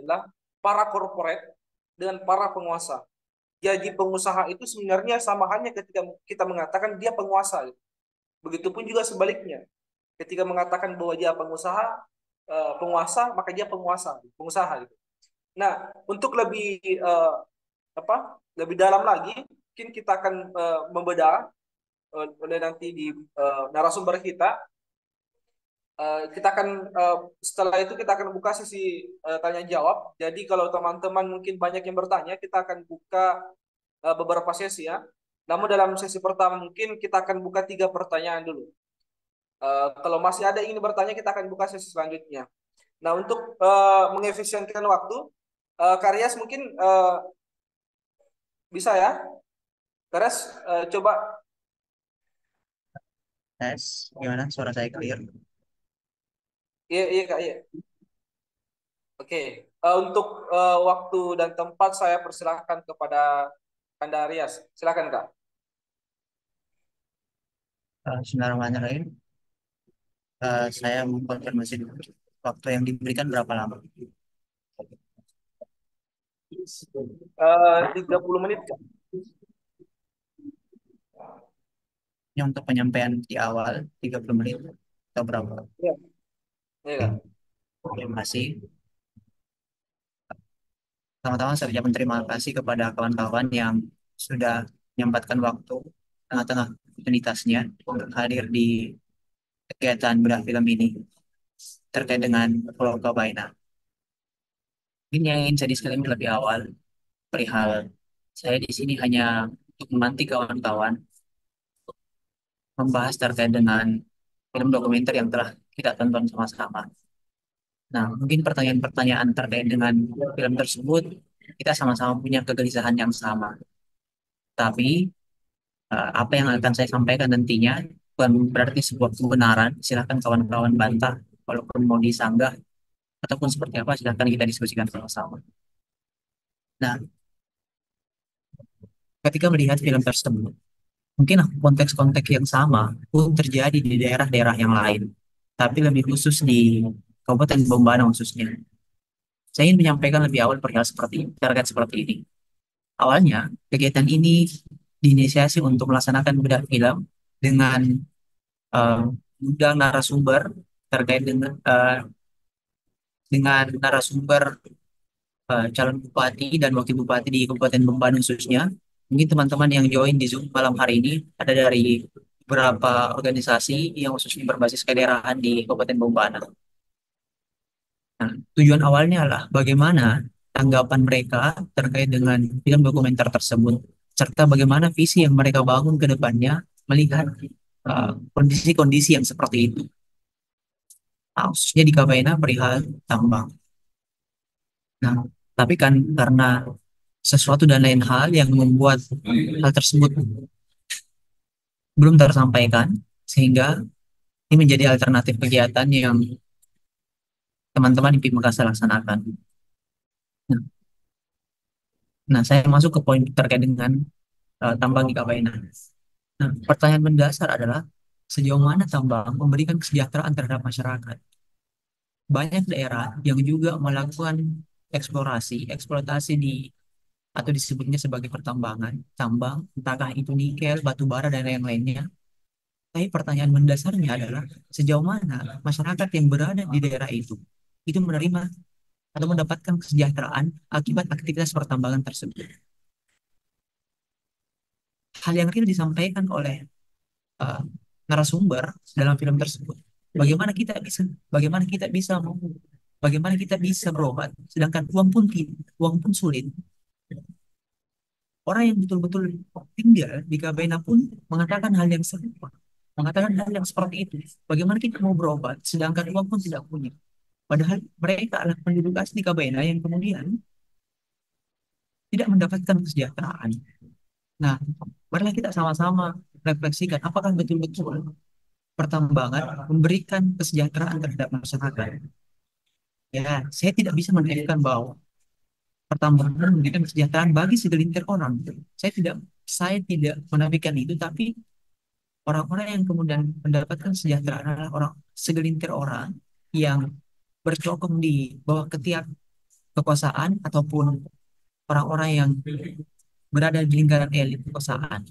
adalah para korporat dengan para penguasa. Jadi pengusaha itu sebenarnya sama halnya ketika kita mengatakan dia penguasa. Begitupun juga sebaliknya. Ketika mengatakan bahwa dia penguasa, maka dia pengusaha gitu. Nah, untuk lebih lebih dalam lagi, mungkin kita akan membedah oleh nanti di narasumber kita. Kita akan setelah itu kita akan buka sesi tanya jawab. Jadi kalau teman-teman mungkin banyak yang bertanya, kita akan buka beberapa sesi ya. Namun dalam sesi pertama mungkin kita akan buka 3 pertanyaan dulu. Kalau masih ada yang ingin bertanya, kita akan buka sesi selanjutnya. Nah, untuk mengefisienkan waktu, Karyas mungkin bisa ya. Karyas coba. Tes, gimana? Suara saya clear? Iya, iya Kak, iya. Oke. Untuk waktu dan tempat saya persilahkan kepada Anda Rias. Silakan Kak. Bismillahirrahmanirrahim. Saya mengkonfirmasi dulu. Waktu yang diberikan berapa lama? 30 menit Kak. Ini untuk penyampaian di awal, 30 menit atau berapa? Iya, iya Oke, Kak. terima kasih. Pertama-tama saya ucapkan terima kasih kepada kawan-kawan yang sudah menyempatkan waktu tengah-tengah rutinitasnya untuk hadir di kegiatan bedah film ini terkait dengan Pulau Kabaina. Mungkin yang ingin saya disclaimer lebih awal perihal saya di sini hanya untuk memantik kawan-kawan membahas terkait dengan film dokumenter yang telah kita tonton sama-sama. Nah, mungkin pertanyaan-pertanyaan terkait dengan film tersebut kita sama-sama punya kegelisahan yang sama. Tapi apa yang akan saya sampaikan nantinya bukan berarti sebuah kebenaran. Silakan kawan-kawan bantah, walaupun mau disanggah ataupun seperti apa, silakan kita diskusikan sama-sama. Nah, ketika melihat film tersebut, mungkin konteks-konteks yang sama pun terjadi di daerah-daerah yang lain, tapi lebih khusus di Kabupaten Bombana khususnya. Saya ingin menyampaikan lebih awal perihal terkait seperti ini. Awalnya, kegiatan ini diinisiasi untuk melaksanakan bedah film dengan uh, undang narasumber terkait dengan narasumber calon bupati dan wakil bupati di Kabupaten Bombana khususnya. Mungkin teman-teman yang join di Zoom malam hari ini ada dari beberapa organisasi yang khususnya berbasis kedaerahan di Kabupaten Bombana. Nah, tujuan awalnya adalah bagaimana tanggapan mereka terkait dengan film dokumenter tersebut, serta bagaimana visi yang mereka bangun ke depannya melihat kondisi-kondisi yang seperti itu. Nah, khususnya di Kabaina perihal tambang. Nah, tapi kan karena sesuatu dan lain hal yang membuat hal tersebut belum tersampaikan, sehingga ini menjadi alternatif kegiatan yang teman-teman di Makassar laksanakan. Nah, saya masuk ke poin terkait dengan tambang di Kabaina. Nah, pertanyaan mendasar adalah sejauh mana tambang memberikan kesejahteraan terhadap masyarakat. Banyak daerah yang juga melakukan eksplorasi, eksploitasi atau disebutnya sebagai pertambangan, tambang, entahkah itu nikel, batu bara, dan yang lainnya. Tapi pertanyaan mendasarnya adalah sejauh mana masyarakat yang berada di daerah itu menerima atau mendapatkan kesejahteraan akibat aktivitas pertambangan tersebut. Hal yang real disampaikan oleh uh, narasumber dalam film tersebut. Bagaimana kita bisa, bagaimana kita bisa mau, bagaimana kita bisa berobat, sedangkan uang pun sulit. Orang yang betul-betul tinggal di Kabena pun mengatakan hal yang serupa, mengatakan hal yang seperti itu. Bagaimana kita mau berobat, sedangkan uang pun tidak punya. Padahal mereka adalah penduduk asli Kabena yang kemudian tidak mendapatkan kesejahteraan. Nah, marilah kita sama-sama refleksikan apakah betul-betul pertambangan memberikan kesejahteraan terhadap masyarakat. Ya, saya tidak bisa menafikan bahwa pertambangan memberikan kesejahteraan bagi segelintir orang. Saya tidak menafikan itu, tapi orang-orang yang kemudian mendapatkan kesejahteraan adalah segelintir orang yang bercokong di bawah ketiak kekuasaan ataupun orang-orang yang berada di lingkaran elit kekuasaan.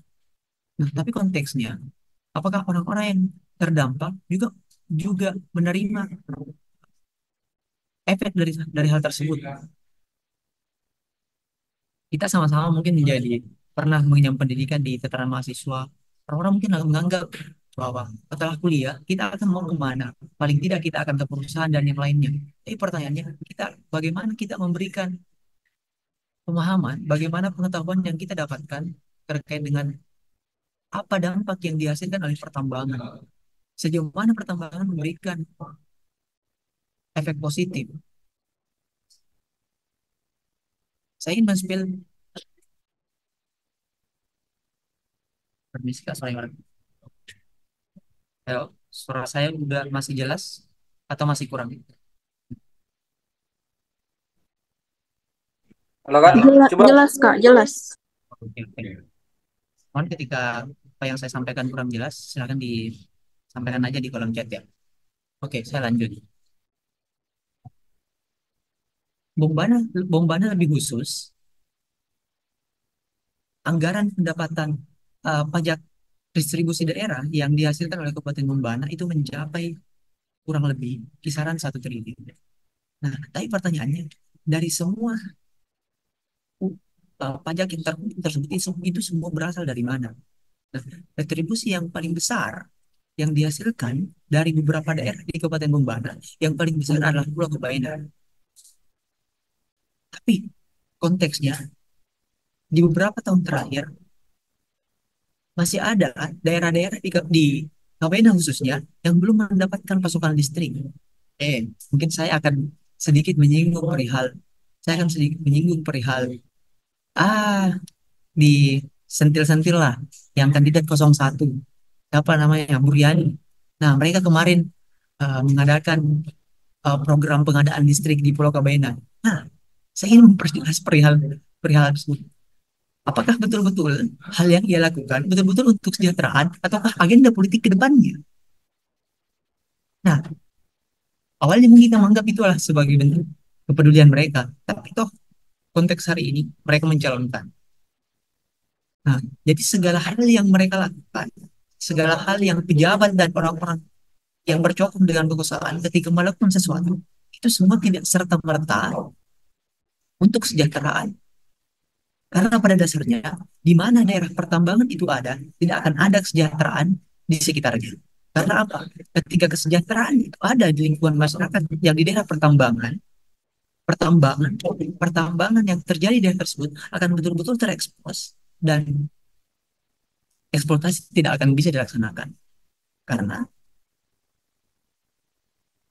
Nah, tapi konteksnya, apakah orang-orang yang terdampak juga juga menerima efek dari hal tersebut? Kita sama-sama mungkin pernah mengenyam pendidikan di tataran mahasiswa. Orang-orang mungkin akan menganggap bahwa setelah kuliah kita akan mau kemana? Paling tidak kita akan ke perusahaan dan yang lainnya. Tapi pertanyaannya, bagaimana kita memberikan pemahaman, bagaimana pengetahuan yang kita dapatkan terkait dengan apa dampak yang dihasilkan oleh pertambangan? Sejauh mana pertambangan memberikan efek positif? Saya ingin men-spill, permisi Kak, sorry. Halo, suara saya udah masih jelas atau masih kurang? Halo Kak, Iya. coba. Jelas, Kak, jelas. Oke, oke. Mohon ketika apa yang saya sampaikan kurang jelas, silakan disampaikan aja di kolom chat ya. Oke, saya lanjut. Bombana, Bombana lebih khusus, anggaran pendapatan pajak distribusi daerah yang dihasilkan oleh Kabupaten Bombana itu mencapai kurang lebih kisaran 1 triliun. Nah, tapi pertanyaannya, dari semua pajak yang tersebut itu semua berasal dari mana? Nah, retribusi yang paling besar yang dihasilkan dari beberapa daerah di Kabupaten Bombana, yang paling besar adalah Pulau Kebaena. Tapi konteksnya, di beberapa tahun terakhir, masih ada daerah-daerah di Kabupaten khususnya yang belum mendapatkan pasokan listrik. Mungkin sedikit menyinggung perihal, saya akan sedikit menyinggung perihal, ah, di sentil-sentil lah, yang kandidat 01, apa namanya, Buryani. Nah, mereka kemarin mengadakan program pengadaan listrik di Pulau Kabena. Nah, saya ingin memperjelas perihal perihal tersebut. Apakah betul-betul hal yang ia lakukan betul-betul untuk kesejahteraan ataukah agenda politik ke depannya? Nah, awalnya mungkin kita menganggap itulah sebagai bentuk kepedulian mereka, tapi toh konteks hari ini mereka mencalonkan. Nah, jadi segala hal yang mereka lakukan, segala hal yang pejabat dan orang-orang yang bercokol dengan kekuasaan ketika melakukan sesuatu, itu semua tidak serta-merta untuk kesejahteraan. Karena pada dasarnya, di mana daerah pertambangan itu ada, tidak akan ada kesejahteraan di sekitarnya. Karena apa? Ketika kesejahteraan itu ada di lingkungan masyarakat yang di daerah pertambangan, pertambangan, pertambangan yang terjadi di daerah tersebut akan betul-betul terekspos dan eksploitasi tidak akan bisa dilaksanakan. Karena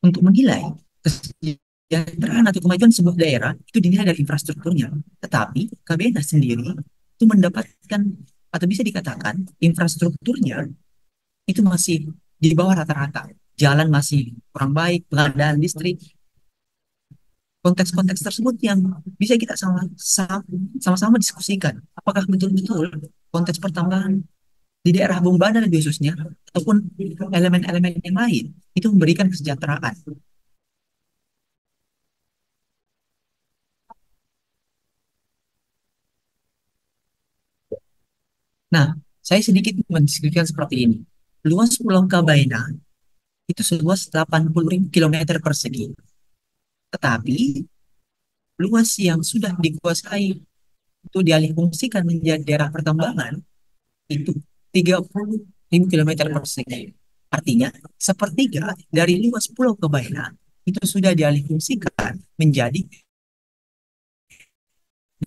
untuk menilai kesejahteraan atau kemajuan sebuah daerah itu dinilai dari infrastrukturnya. Tetapi KBNA sendiri itu mendapatkan atau bisa dikatakan infrastrukturnya itu masih di bawah rata-rata. Jalan masih kurang baik, pengadaan listrik. Konteks-konteks tersebut yang bisa kita sama-sama diskusikan. Apakah betul-betul konteks pertambangan di daerah Bombana lebih khususnya ataupun elemen-elemen yang lain itu memberikan kesejahteraan. Nah, saya sedikit mendeskripsikan seperti ini. Luas Pulau Kabaina itu seluas 80.000 kilometer persegi. Tetapi luas yang sudah dikuasai itu dialih fungsikan menjadi daerah pertambangan itu 30.000 kilometer persegi. Artinya, sepertiga dari luas Pulau Kabaina itu sudah dialih fungsikan menjadi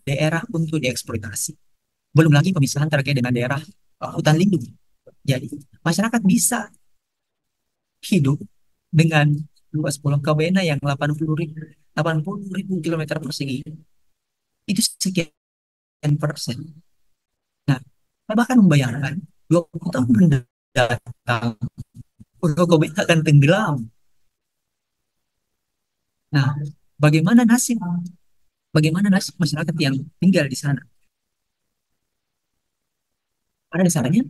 daerah untuk dieksploitasi. Belum lagi pemisahan terkait dengan daerah hutan lindung. Jadi, masyarakat bisa hidup dengan luas Pulau Kabena yang 80.000 kilometer persegi itu sekian persen. Nah, saya bahkan membayangkan 20 tahun mendatang Pulau Kabena akan tenggelam. Nah, bagaimana nasib bagaimana nasib masyarakat yang tinggal di sana? Pada dasarnya,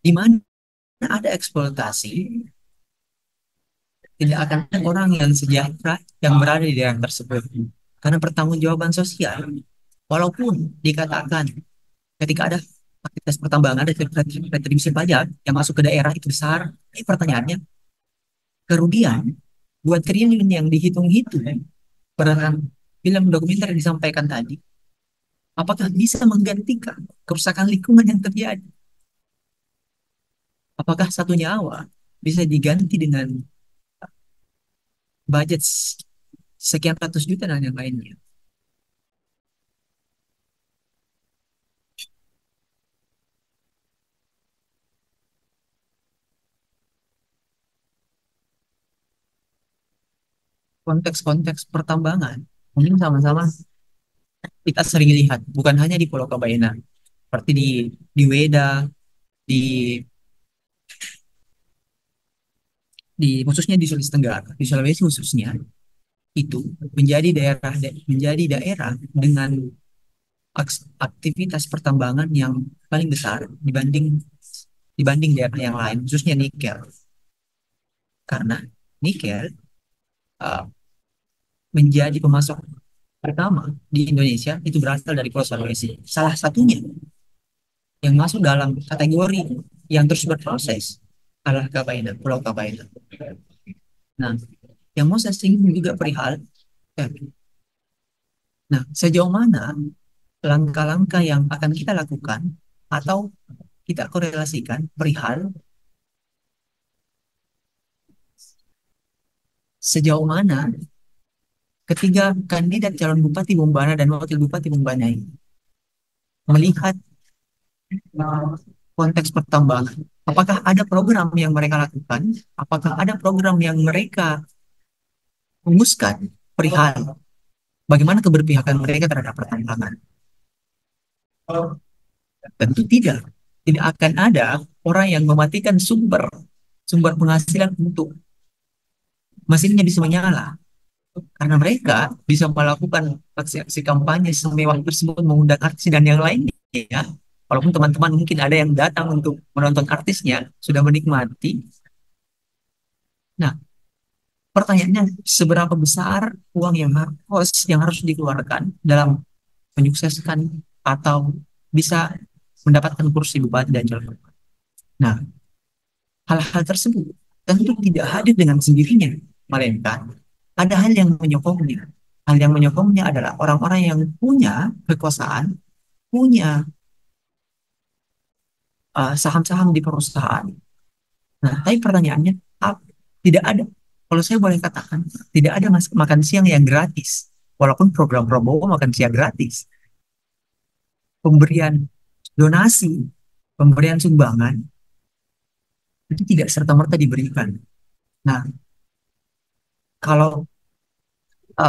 di mana ada eksploitasi, tidak akan ada orang yang sejahtera yang berada di daerah tersebut. Karena pertanggungjawaban sosial, walaupun dikatakan ketika ada aktivitas pertambangan, ada retribusi pajak yang masuk ke daerah itu besar, pertanyaannya, kerugian buat triliun yang dihitung-hitung berdasarkan film dokumenter yang disampaikan tadi, apakah bisa menggantikan kerusakan lingkungan yang terjadi? Apakah satu nyawa bisa diganti dengan budget sekian ratus juta dan yang lainnya? Konteks-konteks pertambangan mungkin sama-sama kita sering lihat, bukan hanya di Pulau Kabaena, seperti di Weda, di khususnya di Sulawesi Tenggara, di Sulawesi khususnya itu menjadi daerah dengan aktivitas pertambangan yang paling besar dibanding daerah yang lain, khususnya nikel. Karena nikel uh, menjadi pemasok pertama di Indonesia itu berasal dari Pulau Sulawesi. Salah satunya yang masuk dalam kategori yang terus berproses adalah Kabaina, Pulau Kabaina. Nah, yang mau saya singgung juga perihal, eh, nah sejauh mana langkah-langkah yang akan kita lakukan atau kita korelasikan perihal sejauh mana ketiga kandidat calon Bupati Bombana dan Wakil Bupati Bombana ini melihat konteks pertambangan. Apakah ada program yang mereka lakukan? Apakah ada program yang mereka rumuskan perihal bagaimana keberpihakan mereka terhadap pertambangan? Tentu tidak. Tidak akan ada orang yang mematikan sumber penghasilan untuk mesinnya bisa menyala. Karena mereka bisa melakukan aksi-aksi kampanye semewah tersebut, mengundang artis dan yang lainnya. Ya. Walaupun teman-teman mungkin ada yang datang untuk menonton artisnya, sudah menikmati. Nah, pertanyaannya, seberapa besar uang yang harus dikeluarkan dalam menyukseskan atau bisa mendapatkan kursi bupati dan calon bupati. Nah, hal-hal tersebut tentu tidak hadir dengan sendirinya, melainkan ada hal yang menyokongnya. Hal yang menyokongnya adalah orang-orang yang punya kekuasaan, punya saham-saham di perusahaan. Nah, tapi pertanyaannya, tidak ada. Kalau saya boleh katakan, tidak ada makan siang yang gratis. Walaupun program Prabowo makan siang gratis. Pemberian donasi, pemberian sumbangan, itu tidak serta-merta diberikan. Nah, kalau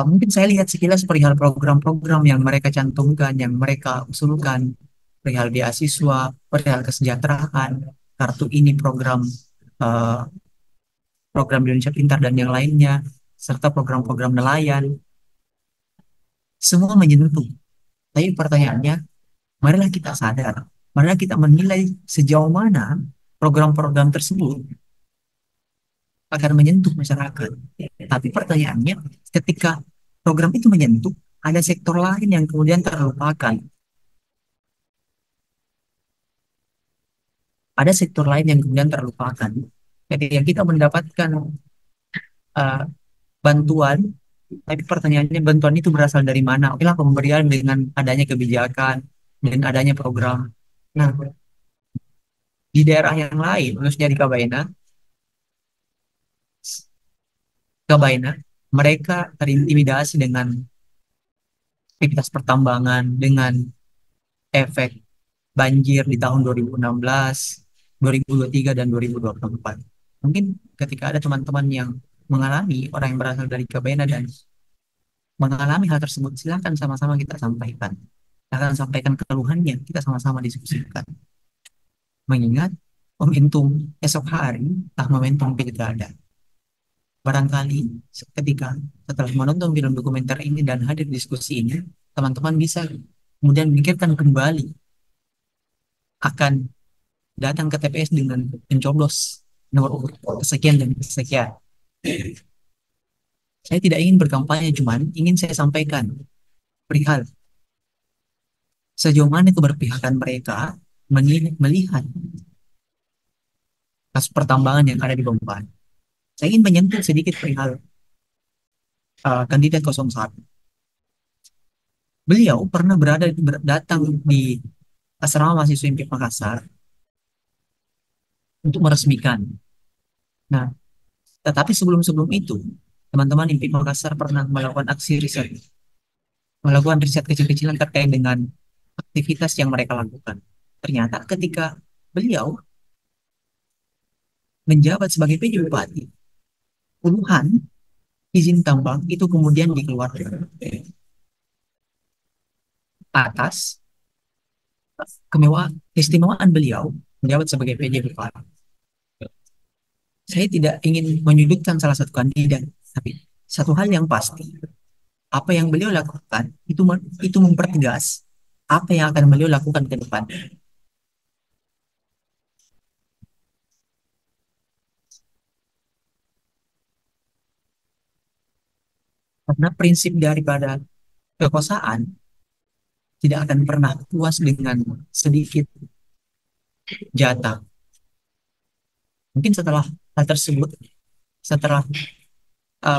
mungkin saya lihat sekilas perihal program-program yang mereka cantumkan, yang mereka usulkan, perihal beasiswa, perihal kesejahteraan, kartu ini eh, program Indonesia Pintar dan yang lainnya, serta program-program nelayan, semua menyentuh. Tapi pertanyaannya, marilah kita sadar, marilah kita menilai sejauh mana program-program tersebut akan menyentuh masyarakat. Tapi pertanyaannya, ketika program itu menyentuh, ada sektor lain yang kemudian terlupakan. Ada sektor lain yang kemudian terlupakan. Ketika kita mendapatkan uh, bantuan, tapi pertanyaannya bantuan itu berasal dari mana? Oke lah, pemberian dengan adanya kebijakan, dengan adanya program. Nah, di daerah yang lain, khususnya di Kabaina, mereka terintimidasi dengan aktivitas pertambangan, dengan efek banjir di tahun 2016, 2023, dan 2024. Mungkin ketika ada teman-teman yang mengalami, orang yang berasal dari Kabaina dan mengalami hal tersebut, silakan sama-sama kita sampaikan. Akan sampaikan keluhannya, kita sama-sama diskusikan. Mengingat momentum esok hari, momentum pilkada. Barangkali ketika setelah menonton film dokumenter ini dan hadir diskusi ini, teman-teman bisa kemudian memikirkan kembali akan datang ke TPS dengan mencoblos nomor urut kesekian dan kesekian. Saya tidak ingin berkampanye, cuman ingin saya sampaikan perihal sejauh mana keberpihakan mereka melihat kasus pertambangan yang ada di Bemban. Saya ingin menyentuh sedikit perihal kandidat 01. Beliau pernah datang di asrama mahasiswa IMPI Makassar untuk meresmikan. Nah, tetapi sebelum-sebelum itu, teman-teman IMPI Makassar pernah melakukan aksi riset, melakukan riset kecil-kecilan terkait dengan aktivitas yang mereka lakukan. Ternyata ketika beliau menjabat sebagai PJ Bupati, puluhan izin tambang itu kemudian dikeluarkan atas keistimewaan beliau menjabat sebagai PJ Bupati. Saya tidak ingin menyudutkan salah satu kandidat, tapi satu hal yang pasti, apa yang beliau lakukan itu mempertegas apa yang akan beliau lakukan ke depan. Karena prinsip daripada kekuasaan tidak akan pernah puas dengan sedikit jatah. Mungkin setelah hal tersebut, setelah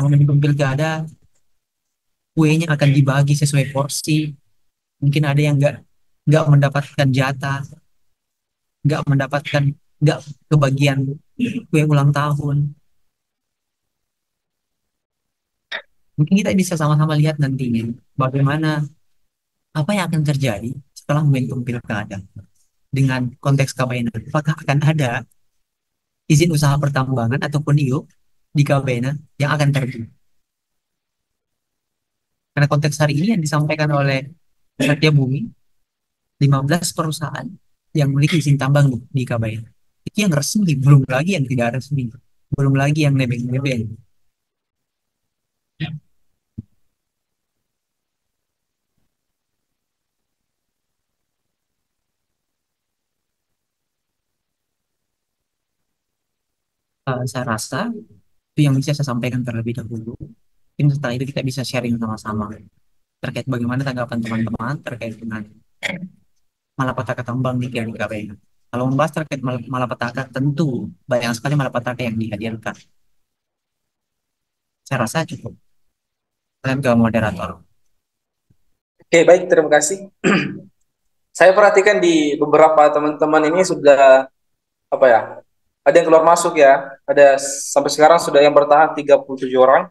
memimpin pilkada, kuenya akan dibagi sesuai porsi. Mungkin ada yang nggak mendapatkan jatah, nggak kebagian kue ulang tahun. Mungkin kita bisa sama-sama lihat nantinya bagaimana apa yang akan terjadi setelah momentum pilkada dengan konteks Kabainan. Apakah akan ada izin usaha pertambangan ataupun IO di Kabainan yang akan terbit? Karena konteks hari ini yang disampaikan oleh Satya Bumi, 15 perusahaan yang memiliki izin tambang di Kabainan. Itu yang resmi, belum lagi yang tidak resmi, belum lagi yang nebeng-nebeng. Saya rasa itu yang bisa saya sampaikan terlebih dahulu. Mungkin setelah itu kita bisa sharing sama-sama terkait bagaimana tanggapan teman-teman terkait dengan malapetaka tambang di KPK. Kalau membahas terkait malapetaka, tentu banyak sekali malapetaka yang dihadirkan. Saya rasa cukup. Kalian ke moderator. Oke, baik, terima kasih. Saya perhatikan di beberapa teman-teman ini sudah apa ya? Ada yang keluar masuk ya. Ada sampai sekarang sudah yang bertahan 37 orang.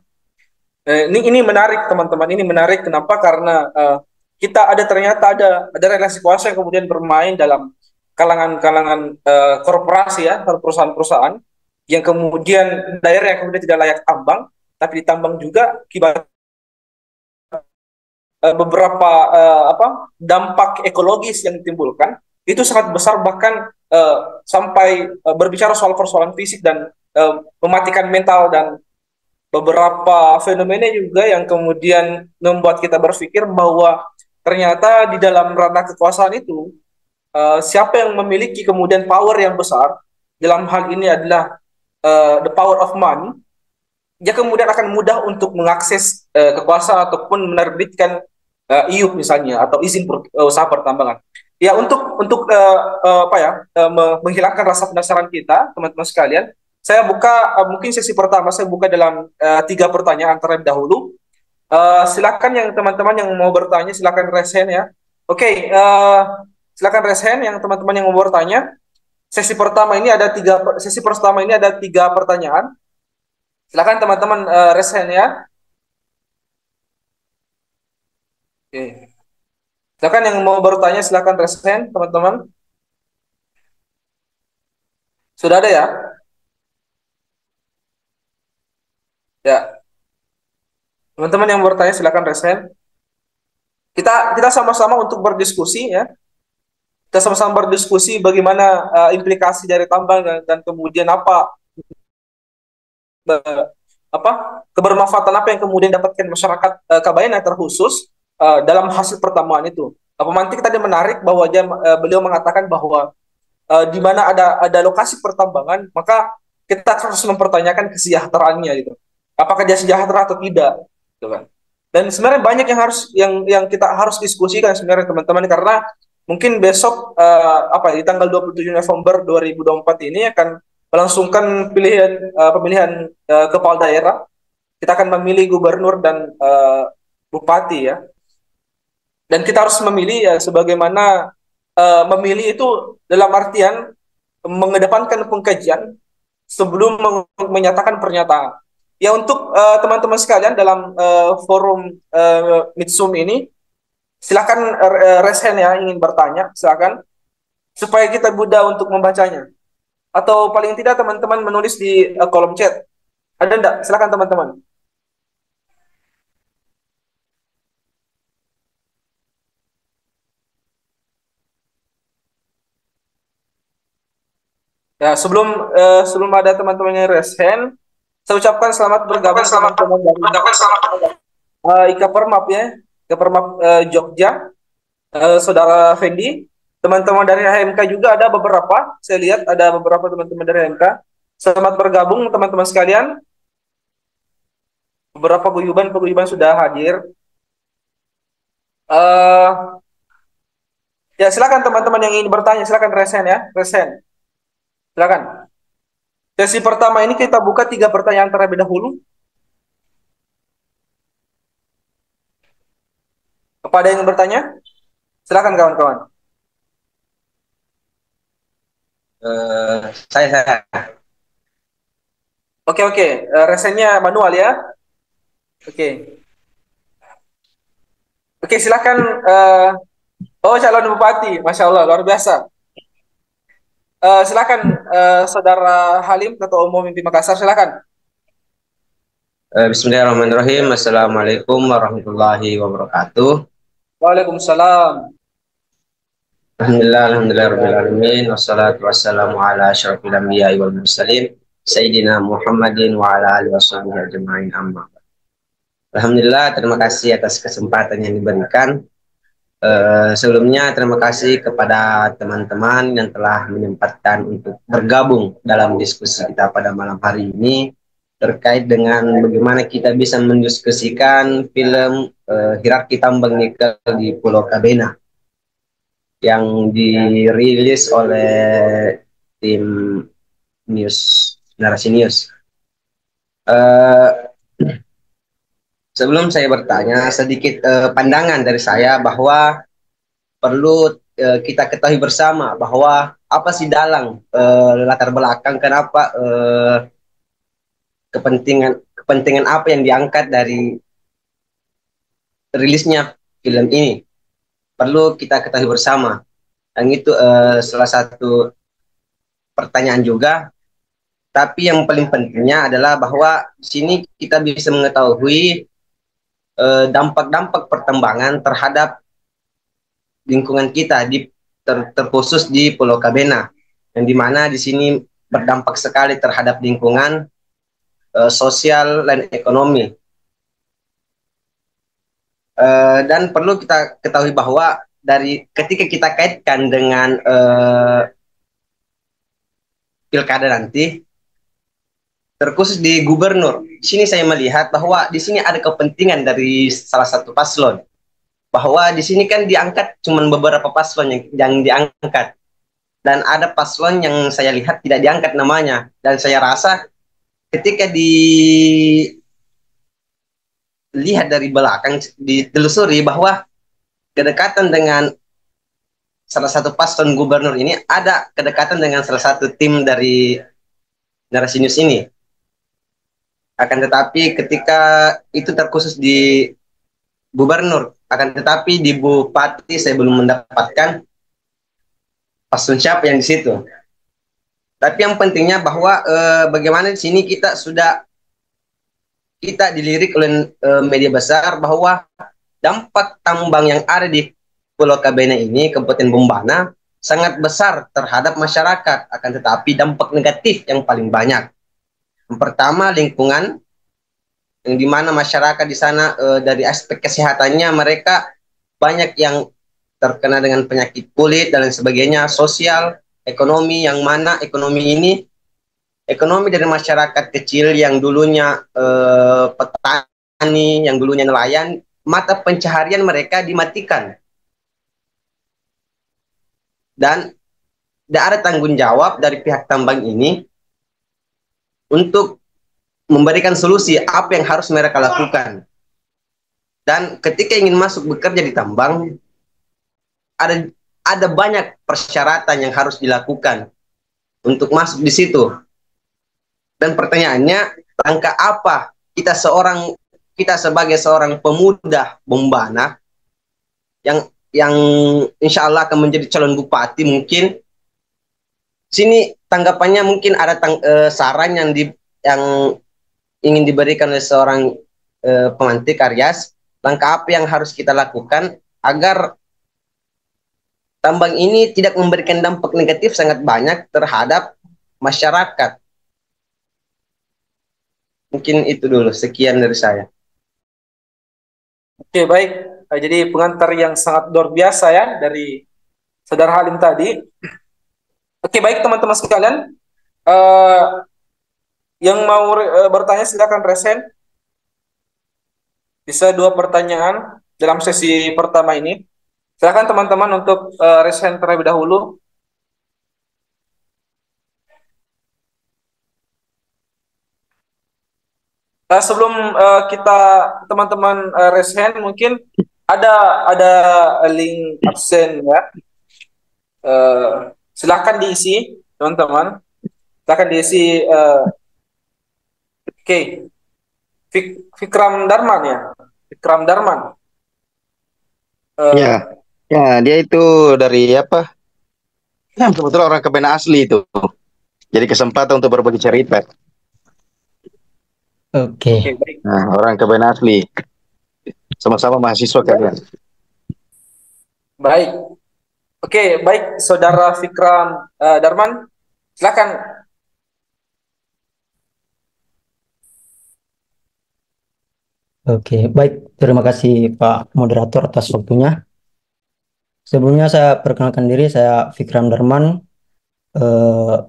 Ini menarik teman-teman, ini menarik kenapa? Karena kita ternyata ada relasi kuasa yang kemudian bermain dalam kalangan-kalangan korporasi ya, perusahaan-perusahaan yang kemudian daerah yang kemudian tidak layak tambang, tapi ditambang juga akibat beberapa dampak ekologis yang ditimbulkan itu sangat besar, bahkan sampai berbicara soal persoalan fisik dan mematikan mental, dan beberapa fenomena juga yang kemudian membuat kita berpikir bahwa ternyata di dalam ranah kekuasaan itu siapa yang memiliki kemudian power yang besar dalam hal ini adalah the power of money, dia kemudian akan mudah untuk mengakses kekuasaan ataupun menerbitkan IUP misalnya atau izin usaha pertambangan. Ya, untuk menghilangkan rasa penasaran kita, teman-teman sekalian, saya buka mungkin sesi pertama saya buka dalam 3 pertanyaan terlebih dahulu. Silakan yang teman-teman yang mau bertanya silakan raise hand ya. Oke, silakan raise hand yang teman-teman yang mau bertanya. Sesi pertama ini ada 3 pertanyaan. Silakan teman-teman raise hand ya. Oke. Silakan yang mau bertanya silakan raise hand teman-teman. Sudah ada ya? Ya. Teman-teman yang mau bertanya silakan raise hand. Kita sama-sama untuk berdiskusi ya. Kita sama-sama berdiskusi bagaimana implikasi dari tambang dan kemudian apa kebermanfaatan apa yang kemudian dapatkan masyarakat Kabayan terkhusus dalam hasil pertambangan itu. Pemantik tadi menarik bahwa beliau mengatakan bahwa di mana ada lokasi pertambangan, maka kita harus mempertanyakan kesejahteraannya gitu. apakah dia sejahtera atau tidak, gitu kan. Dan sebenarnya banyak yang harus yang kita harus diskusikan sebenarnya teman-teman, karena mungkin besok apa di tanggal 27 November 2024 ini akan melangsungkan pemilihan kepala daerah. Kita akan memilih gubernur dan bupati ya. Dan kita harus memilih ya sebagaimana memilih itu dalam artian mengedepankan pengkajian sebelum menyatakan pernyataan. Ya untuk teman-teman sekalian dalam forum Mitsum ini, silakan resen ya ingin bertanya, silakan supaya kita mudah untuk membacanya. Atau paling tidak teman-teman menulis di kolom chat. Ada enggak? Silakan teman-teman. Ya, sebelum ada teman-teman yang resen, saya ucapkan selamat bergabung teman-teman dari IKA Permap ya, IKA Permap Jogja, Saudara Fendi, teman-teman dari HMK juga ada beberapa, saya lihat ada beberapa teman-teman dari HMK. Selamat bergabung teman-teman sekalian. Beberapa paguyuban sudah hadir. Uh, ya silakan teman-teman yang ingin bertanya, silakan resen ya, resen. Silakan. Sesi pertama ini kita buka 3 pertanyaan terlebih dahulu. Kepada yang ingin bertanya, silakan kawan-kawan. Saya. Oke oke, resennya manual ya. Oke oke silakan. Oh calon bupati, masya Allah luar biasa. Silakan saudara Halim, Ketua Umum MIPI Makassar, silakan. Bismillahirrahmanirrahim. Assalamualaikum warahmatullahi wabarakatuh. Waalaikumsalam. Alhamdulillah, wassalatu wassalamu ala asyrafil anbiya'i wal mursalin Sayyidina Muhammadin wa ala alihi washabihi ajma'in amma. Alhamdulillah, terima kasih atas kesempatan yang diberikan. Sebelumnya terima kasih kepada teman-teman yang telah menyempatkan untuk bergabung dalam diskusi kita pada malam hari ini terkait dengan bagaimana kita bisa mendiskusikan film Hierarki Tambang Nikel di Pulau Kabena yang dirilis oleh tim news Narasi News. Sebelum saya bertanya, sedikit pandangan dari saya bahwa perlu kita ketahui bersama bahwa apa sih dalang latar belakang kenapa kepentingan apa yang diangkat dari rilisnya film ini perlu kita ketahui bersama, dan itu salah satu pertanyaan juga. Tapi yang paling pentingnya adalah bahwa di sini kita bisa mengetahui dampak-dampak pertambangan terhadap lingkungan kita terkhusus di Pulau Kabena, yang dimana di sini berdampak sekali terhadap lingkungan, sosial dan ekonomi. Dan perlu kita ketahui bahwa dari ketika kita kaitkan dengan pilkada nanti, terkhusus di gubernur, di sini saya melihat bahwa di sini ada kepentingan dari salah satu paslon, bahwa di sini kan diangkat cuma beberapa paslon yang diangkat, dan ada paslon yang saya lihat tidak diangkat namanya, dan saya rasa ketika dilihat dari belakang, ditelusuri bahwa kedekatan dengan salah satu paslon gubernur ini ada kedekatan dengan salah satu tim dari Narasi News ini. Akan tetapi ketika itu terkhusus di gubernur, akan tetapi di bupati saya belum mendapatkan paslon siapa yang di situ. Tapi yang pentingnya bahwa bagaimana di sini kita dilirik oleh media besar bahwa dampak tambang yang ada di Pulau Kabena ini, Kabupaten Bombana, sangat besar terhadap masyarakat. Akan tetapi dampak negatif yang paling banyak. Yang pertama lingkungan, yang dimana masyarakat di sana dari aspek kesehatannya mereka banyak yang terkena dengan penyakit kulit dan lain sebagainya. Sosial, ekonomi, yang mana ekonomi ini ekonomi dari masyarakat kecil yang dulunya petani, yang dulunya nelayan, mata pencaharian mereka dimatikan. Dan tidak ada tanggung jawab dari pihak tambang ini untuk memberikan solusi apa yang harus mereka lakukan. Dan ketika ingin masuk bekerja di tambang, ada ada banyak persyaratan yang harus dilakukan untuk masuk di situ. Dan pertanyaannya, langkah apa kita sebagai seorang pemuda Bombana yang insya Allah akan menjadi calon bupati, mungkin sini tanggapannya mungkin ada saran yang ingin diberikan oleh seorang pemantik Aryas, langkah apa yang harus kita lakukan agar tambang ini tidak memberikan dampak negatif sangat banyak terhadap masyarakat. Mungkin itu dulu, sekian dari saya. Oke, baik. Jadi pengantar yang sangat luar biasa ya dari Saudara Halim tadi. Oke, baik teman-teman sekalian. Eh, yang mau bertanya silakan resen. Bisa 2 pertanyaan dalam sesi pertama ini. Silakan teman-teman untuk resen terlebih dahulu. Sebelum kita teman-teman resen, mungkin ada link absen ya. Silakan diisi teman-teman. Silakan diisi. Oke, Fikram Darman ya. Fikram Darman. Ya, ya dia itu dari apa? Ya, kebetulan orang Kebena asli itu. Jadi kesempatan untuk berbagi cerita. Oke. Oke, baik. Nah, orang Kebena asli. Sama-sama mahasiswa kalian. Baik. Oke, baik Saudara Fikram Darman. Silakan. Oke, baik. Terima kasih Pak Moderator atas waktunya. Sebelumnya saya perkenalkan diri, saya Fikram Darman.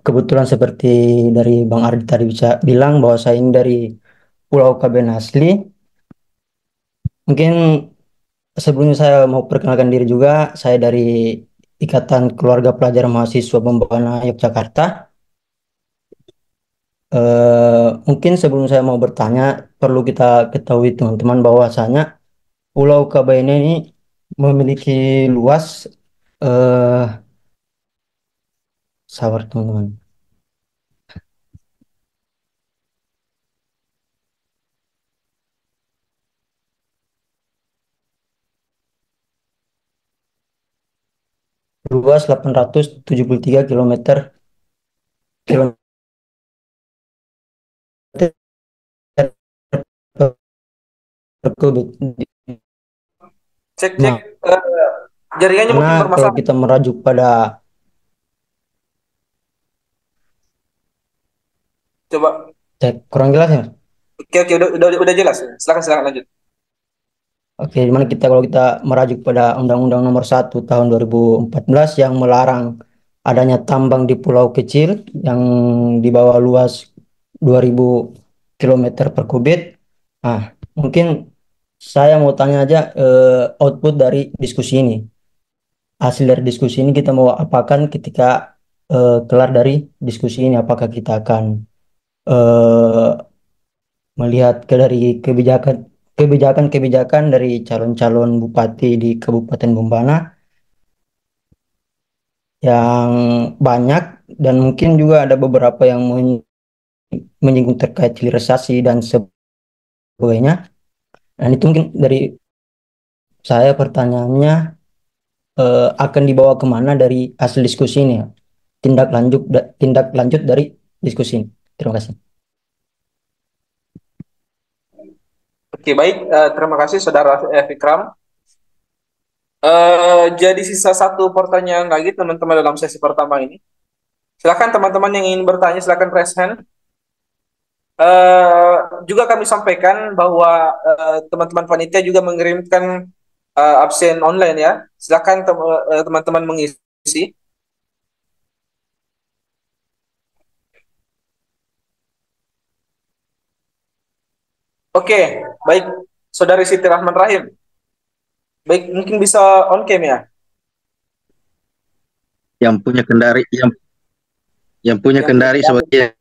Kebetulan seperti dari Bang Ardi tadi bisa bilang bahwa saya ini dari Pulau Kaben asli. Mungkin sebelumnya saya mau perkenalkan diri juga, saya dari Ikatan Keluarga Pelajar Mahasiswa Bombana Yogyakarta. Mungkin sebelum saya mau bertanya, perlu kita ketahui teman-teman bahwasanya Pulau Kaben ini memiliki luas eh sabar teman-teman. Luas 873 kilometer per kubik. Cek Nah, jaringannya mungkin kalau bermasalah. kita merajuk pada Coba. kurang jelas ya, Mas? Oke, udah jelas. Silakan lanjut. Oke, dimana kalau kita merajuk pada Undang-Undang Nomor 1 Tahun 2014 yang melarang adanya tambang di pulau kecil yang di bawah luas 2000 kilometer per kubik. Nah, mungkin saya mau tanya aja output dari diskusi ini. Hasil dari diskusi ini kita mau apakan ketika kelar dari diskusi ini? Apakah kita akan eh, melihat dari kebijakan-kebijakan dari calon-calon bupati di Kabupaten Bombana yang banyak, dan mungkin juga ada beberapa yang menyinggung terkait hilirisasi dan sebagainya. Dan itu mungkin dari saya pertanyaannya, akan dibawa kemana dari hasil diskusi ini, ya? Tindak lanjut dari diskusi ini. Terima kasih. Oke, baik. Terima kasih Saudara Fikram. Jadi sisa 1 pertanyaan lagi teman-teman dalam sesi pertama ini. Silakan teman-teman yang ingin bertanya, silakan raise hand. Eh, Juga kami sampaikan bahwa teman-teman panitia juga mengirimkan absen online ya. Silakan teman-teman mengisi. Oke, baik. Saudari Siti Rahman Rahim. Baik, mungkin bisa on cam ya. Yang punya kendari, yang punya Yang kendari sebagai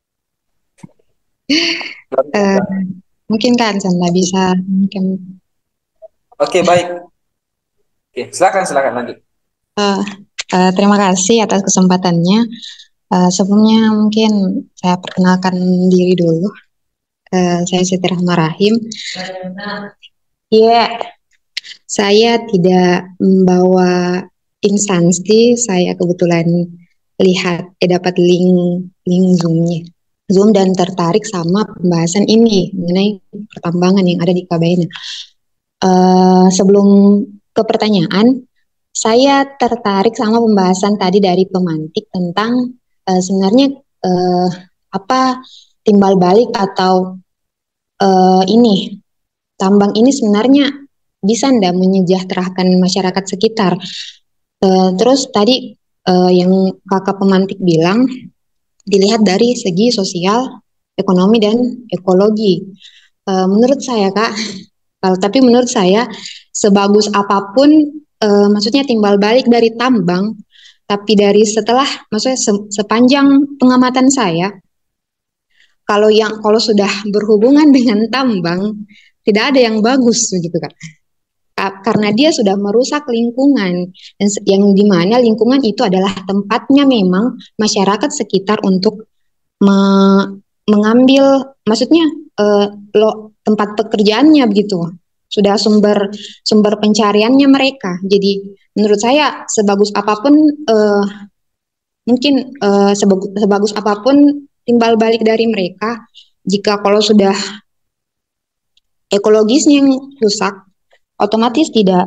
Eh, mungkin kan Sandra bisa mungkin Oke, baik. Oke, silakan lanjut. eh, terima kasih atas kesempatannya. Sebelumnya mungkin saya perkenalkan diri dulu. Saya Siti Rahma Rahim. Ya, saya tidak membawa instansi. Saya kebetulan dapat link Zoom dan tertarik sama pembahasan ini mengenai pertambangan yang ada di KBN. Sebelum ke pertanyaan, saya tertarik sama pembahasan tadi dari pemantik tentang sebenarnya apa timbal balik atau ini tambang ini sebenarnya bisa ndak menyejahterakan masyarakat sekitar. Terus tadi yang kakak pemantik bilang dilihat dari segi sosial, ekonomi dan ekologi. Menurut saya Kak, tapi menurut saya sebagus apapun maksudnya timbal balik dari tambang, tapi maksudnya sepanjang pengamatan saya, kalau sudah berhubungan dengan tambang tidak ada yang bagus begitu Kak. Karena dia sudah merusak lingkungan dan yang dimana lingkungan itu adalah tempatnya memang masyarakat sekitar untuk mengambil maksudnya tempat pekerjaannya begitu, sudah sumber pencariannya mereka. Jadi menurut saya sebagus apapun sebagus apapun timbal balik dari mereka, jika kalau sudah ekologisnya yang rusak, otomatis tidak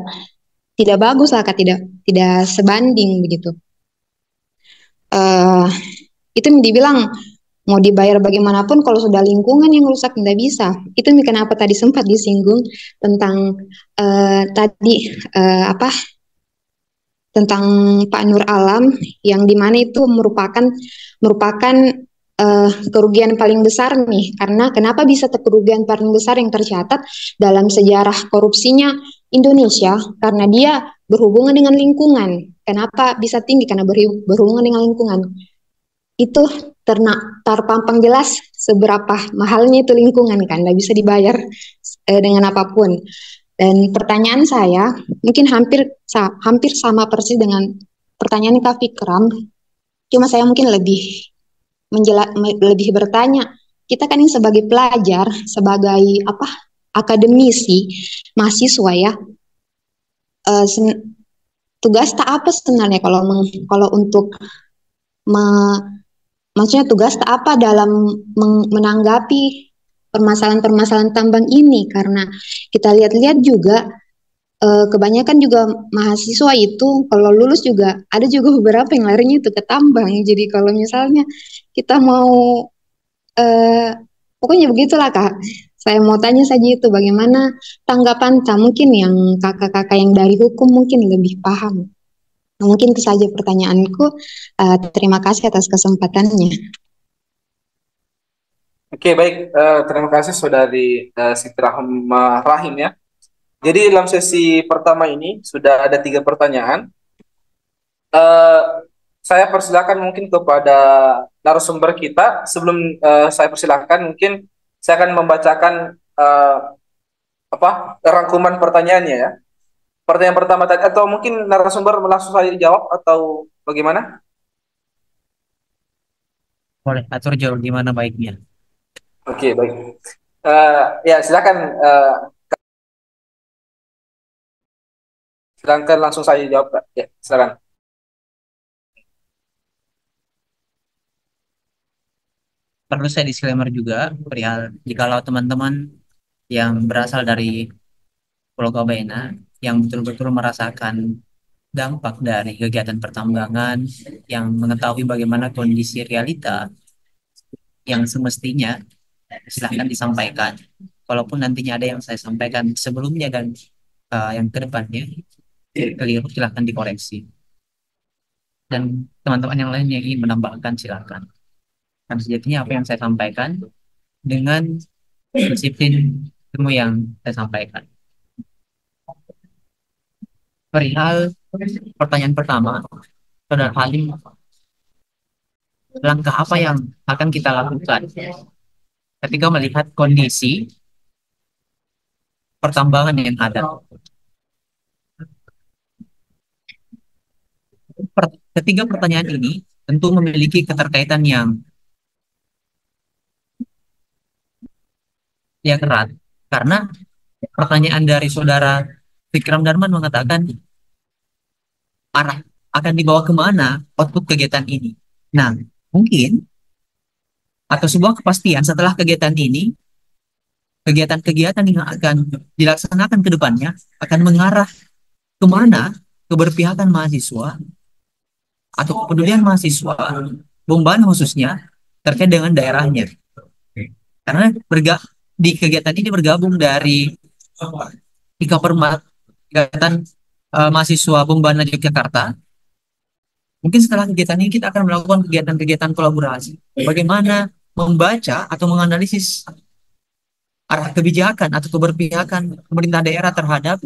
bagus lah, tidak sebanding begitu. Itu yang dibilang mau dibayar bagaimanapun kalau sudah lingkungan yang rusak tidak bisa. Itu kenapa tadi sempat disinggung tentang tentang Pak Nur Alam, yang dimana itu merupakan kerugian paling besar nih. Karena kenapa bisa kerugian paling besar yang tercatat dalam sejarah korupsinya Indonesia? Karena dia berhubungan dengan lingkungan. Kenapa bisa tinggi? Karena berhubungan dengan lingkungan. Itu terpampang jelas seberapa mahalnya itu lingkungan kan, nggak bisa dibayar dengan apapun. Dan pertanyaan saya mungkin hampir sama persis dengan pertanyaan Kak Fikram, cuma saya mungkin lebih bertanya, kita kan ini sebagai pelajar, sebagai akademisi, mahasiswa ya, tugas tak apa sebenarnya kalau untuk maksudnya tugas apa dalam menanggapi permasalahan-permasalahan tambang ini, karena kita lihat-lihat juga kebanyakan juga mahasiswa itu kalau lulus juga ada juga beberapa yang larinya itu ke tambang. Jadi kalau misalnya kita mau pokoknya begitulah Kak. Saya mau tanya saja itu bagaimana tanggapan mungkin yang kakak-kakak yang dari hukum mungkin lebih paham. Mungkin itu saja pertanyaanku. Terima kasih atas kesempatannya. Oke, baik. Terima kasih Saudari Siti Rahma Rahim ya. Jadi dalam sesi pertama ini sudah ada 3 pertanyaan. Saya persilakan mungkin kepada narasumber kita. Sebelum saya persilakan, mungkin saya akan membacakan rangkuman pertanyaannya ya. Pertanyaan pertama tadi, atau mungkin narasumber langsung saya jawab atau bagaimana? Boleh atur jauh gimana baiknya. Oke, baik. Ya, silakan. Silakan langsung saya jawab, Pak. Ya, silakan. Perlu saya disclaimer juga perihal jikalau teman-teman yang berasal dari Pulau Kabena yang betul-betul merasakan dampak dari kegiatan pertambangan, yang mengetahui bagaimana kondisi realita yang semestinya, silahkan disampaikan. Walaupun nantinya ada yang saya sampaikan sebelumnya dan yang kedepannya keliru, silahkan dikoreksi. Dan teman-teman yang lain yang ingin menambahkan silakan. Karena sejatinya apa yang saya sampaikan dengan disiplin ilmu yang saya sampaikan. Perihal pertanyaan pertama, Saudara Halim, langkah apa yang akan kita lakukan ketika melihat kondisi pertambangan yang ada? Ketiga pertanyaan ini tentu memiliki keterkaitan yang erat, karena pertanyaan dari Saudara Vikram Darman mengatakan arah akan dibawa kemana output kegiatan ini. Nah, mungkin atau sebuah kepastian setelah kegiatan ini, kegiatan-kegiatan yang akan dilaksanakan ke depannya akan mengarah kemana keberpihakan mahasiswa atau kepedulian mahasiswa, Bomban khususnya terkait dengan daerahnya. Karena di kegiatan ini bergabung dari tiga permat kegiatan mahasiswa Bombana Yogyakarta. Mungkin setelah kegiatan ini kita akan melakukan kegiatan-kegiatan kolaborasi. Bagaimana membaca atau menganalisis arah kebijakan atau keberpihakan pemerintah daerah terhadap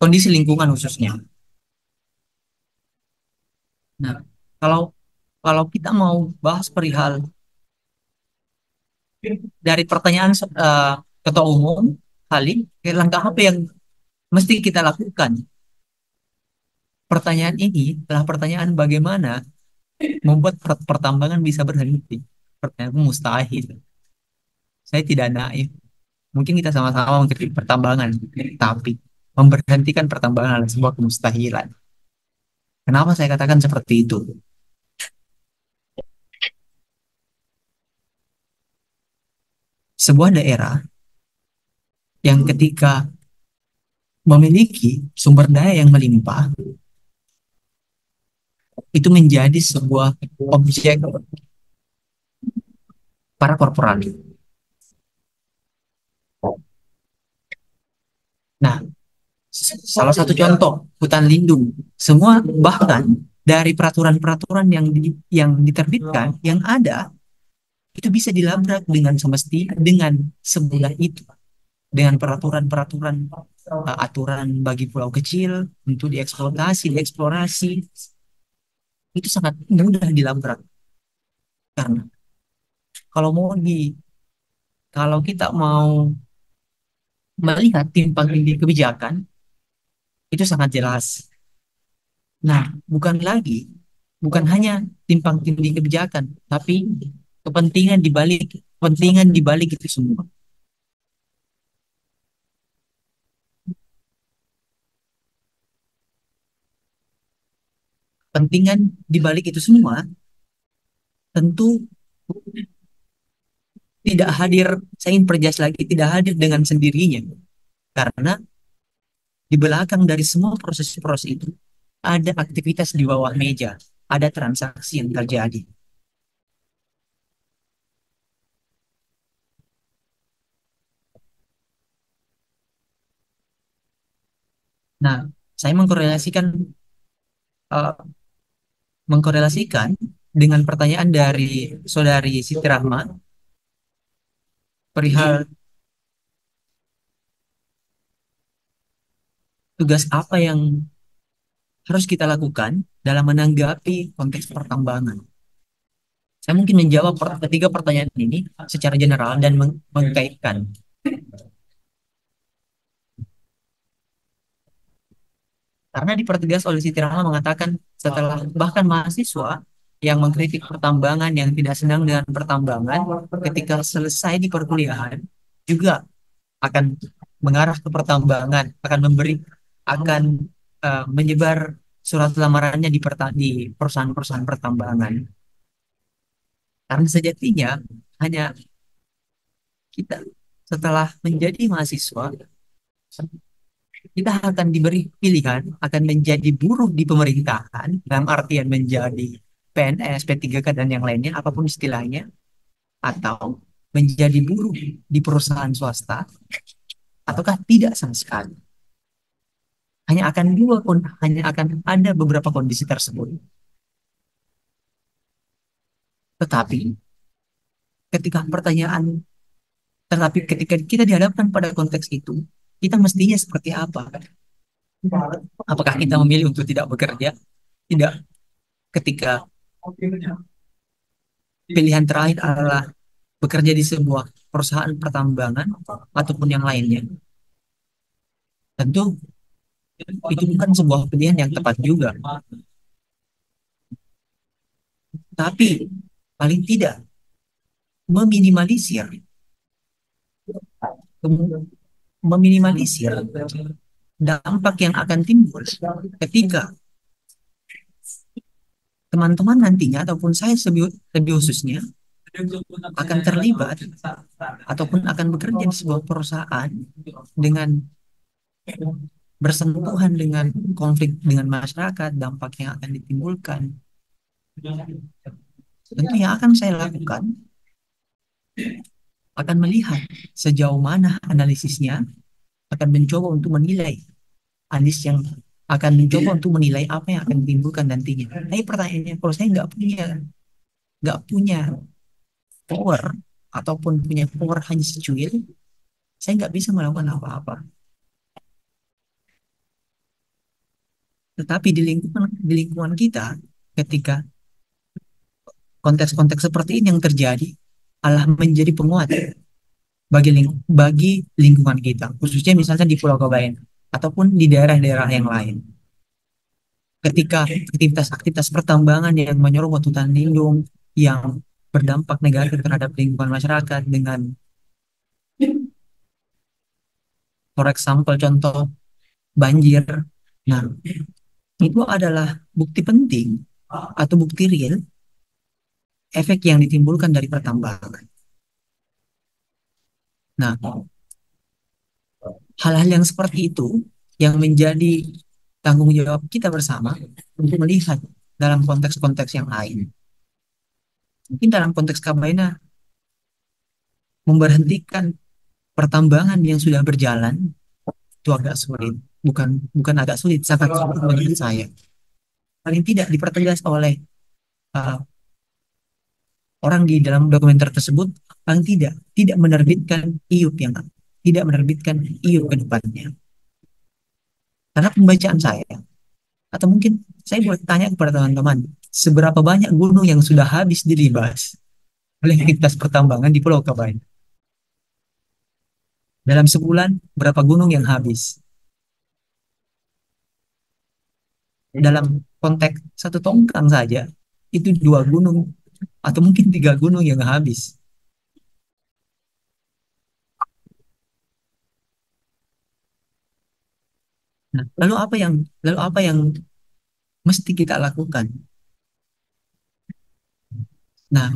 kondisi lingkungan khususnya. Nah, kalau kalau kita mau bahas perihal dari pertanyaan Ketua Umum Halim, langkah apa yang mesti kita lakukan? Pertanyaan ini adalah pertanyaan bagaimana membuat pertambangan bisa berhenti. Pertanyaan mustahil. Saya tidak naif. Mungkin kita sama-sama mengkritik pertambangan, tapi memberhentikan pertambangan adalah sebuah kemustahilan. Kenapa saya katakan seperti itu? Sebuah daerah yang ketika memiliki sumber daya yang melimpah, itu menjadi sebuah objek para korporat. Nah, salah satu contoh hutan lindung, semua bahkan dari peraturan-peraturan yang diterbitkan yang ada itu bisa dilabrak dengan semestinya dengan semudah itu, dengan peraturan-peraturan aturan bagi pulau kecil untuk dieksplorasi itu sangat mudah dilabrak. Karena kalau mau kalau kita mau melihat timpang tindih kebijakan itu sangat jelas. Nah, bukan hanya timpang tindih kebijakan, tapi kepentingan di balik itu semua. Kepentingan di balik itu semua tentu tidak hadir, saya ingin perjelas lagi, tidak hadir dengan sendirinya. Karena di belakang dari semua proses-proses itu ada aktivitas di bawah meja, ada transaksi yang terjadi. Nah, saya mengkorelasikan dengan pertanyaan dari Saudari Siti Rahmat perihal tugas apa yang harus kita lakukan dalam menanggapi konteks pertambangan. Saya mungkin menjawab ketiga pertanyaan ini secara general dan mengkaitkan. Karena dipertegas oleh Siti Rahma mengatakan setelah bahkan mahasiswa yang mengkritik pertambangan, yang tidak senang dengan pertambangan, ketika selesai di perkuliahan juga akan mengarah ke pertambangan, akan menyebar surat lamarannya di perusahaan-perusahaan pertambangan. Karena sejatinya hanya kita setelah menjadi mahasiswa, kita akan diberi pilihan akan menjadi buruh di pemerintahan dalam artian menjadi PNS, P3K dan yang lainnya, apapun istilahnya, atau menjadi buruh di perusahaan swasta, ataukah tidak sama sekali. Hanya akan ada beberapa kondisi tersebut. Tetapi ketika pertanyaan, tetapi ketika kita dihadapkan pada konteks itu, kita mestinya seperti apa? Apakah kita memilih untuk tidak bekerja? Tidak. Ketika pilihan terakhir adalah bekerja di sebuah perusahaan pertambangan ataupun yang lainnya, tentu itu bukan sebuah pilihan yang tepat juga. Tapi paling tidak meminimalisir meminimalisir dampak yang akan timbul ketika teman-teman nantinya ataupun saya lebih khususnya akan terlibat ataupun akan bekerja di sebuah perusahaan dengan bersentuhan dengan konflik dengan masyarakat, dampak yang akan ditimbulkan. Tentu yang akan saya lakukan akan melihat sejauh mana analisisnya, akan mencoba untuk menilai analis yang akan mencoba untuk menilai apa yang akan ditimbulkan nantinya. Tapi pertanyaannya, kalau saya nggak punya power ataupun punya power hanya secuil, saya nggak bisa melakukan apa-apa. Tetapi di lingkungan kita, ketika konteks-konteks seperti ini yang terjadi, adalah menjadi penguat bagi lingkungan kita, khususnya misalnya di Pulau Kabayan ataupun di daerah-daerah yang lain. Ketika aktivitas-aktivitas pertambangan yang menyorot hutan lindung yang berdampak negatif terhadap lingkungan masyarakat dengan, for example, contoh banjir. Nah, itu adalah bukti penting atau bukti real efek yang ditimbulkan dari pertambangan. Nah, hal-hal yang seperti itu yang menjadi tanggung jawab kita bersama untuk melihat dalam konteks-konteks yang lain. Mungkin dalam konteks Kabaina, memberhentikan pertambangan yang sudah berjalan itu agak sulit. Bukan agak sulit, sangat sulit menurut saya. Paling tidak dipertegas oleh uh, orang di dalam dokumenter tersebut, paling tidak menerbitkan IUP ke depannya. Karena pembacaan saya, atau mungkin saya boleh tanya kepada teman-teman, seberapa banyak gunung yang sudah habis dilibas oleh aktivitas pertambangan di Pulau Kabayan? Dalam sebulan, berapa gunung yang habis? Dalam konteks satu tongkang saja, itu 2 gunung atau mungkin 3 gunung yang habis. Nah, lalu apa yang mesti kita lakukan? Nah,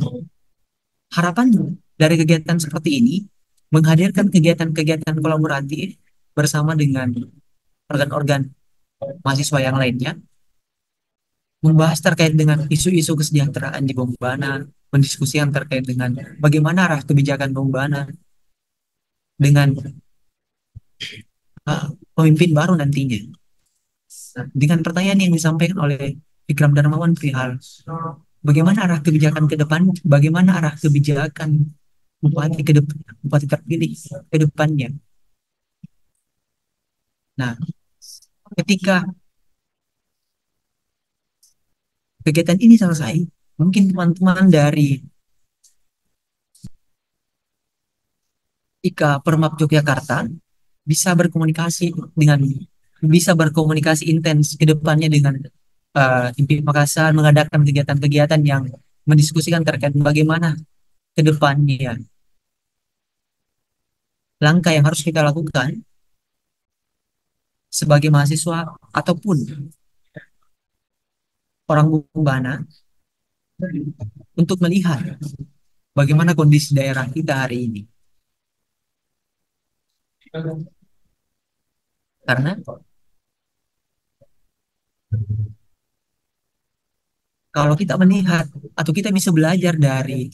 harapan dari kegiatan seperti ini menghadirkan kegiatan-kegiatan kolaboratif bersama dengan organ-organ mahasiswa yang lainnya, membahas terkait dengan isu-isu kesejahteraan di Bombana, mendiskusikan terkait dengan bagaimana arah kebijakan Bombana dengan pemimpin baru nantinya. Nah, dengan pertanyaan yang disampaikan oleh Vikram Darmawan perihal bagaimana arah kebijakan ke depan, bagaimana arah kebijakan bupati terpilih ke depannya. Nah, ketika kegiatan ini selesai, mungkin teman-teman dari IKA Permap Yogyakarta bisa berkomunikasi intens ke depannya dengan IMPI Makassar, mengadakan kegiatan-kegiatan yang mendiskusikan terkait bagaimana ke depannya langkah yang harus kita lakukan sebagai mahasiswa ataupun orang Bombana untuk melihat bagaimana kondisi daerah kita hari ini. Karena kalau kita melihat atau kita bisa belajar dari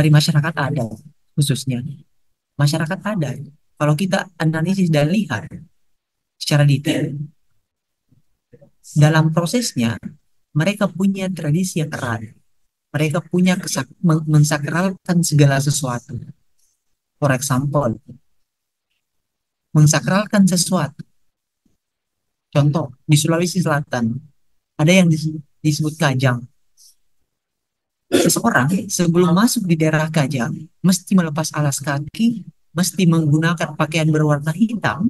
masyarakat adat, khususnya masyarakat adat, kalau kita analisis dan lihat secara detail dalam prosesnya, mereka punya tradisi yang erat. Mereka punya mensakralkan segala sesuatu. For example, mensakralkan sesuatu. Contoh, di Sulawesi Selatan, ada yang disebut kajang. Seseorang sebelum masuk di daerah kajang, mesti melepas alas kaki, mesti menggunakan pakaian berwarna hitam,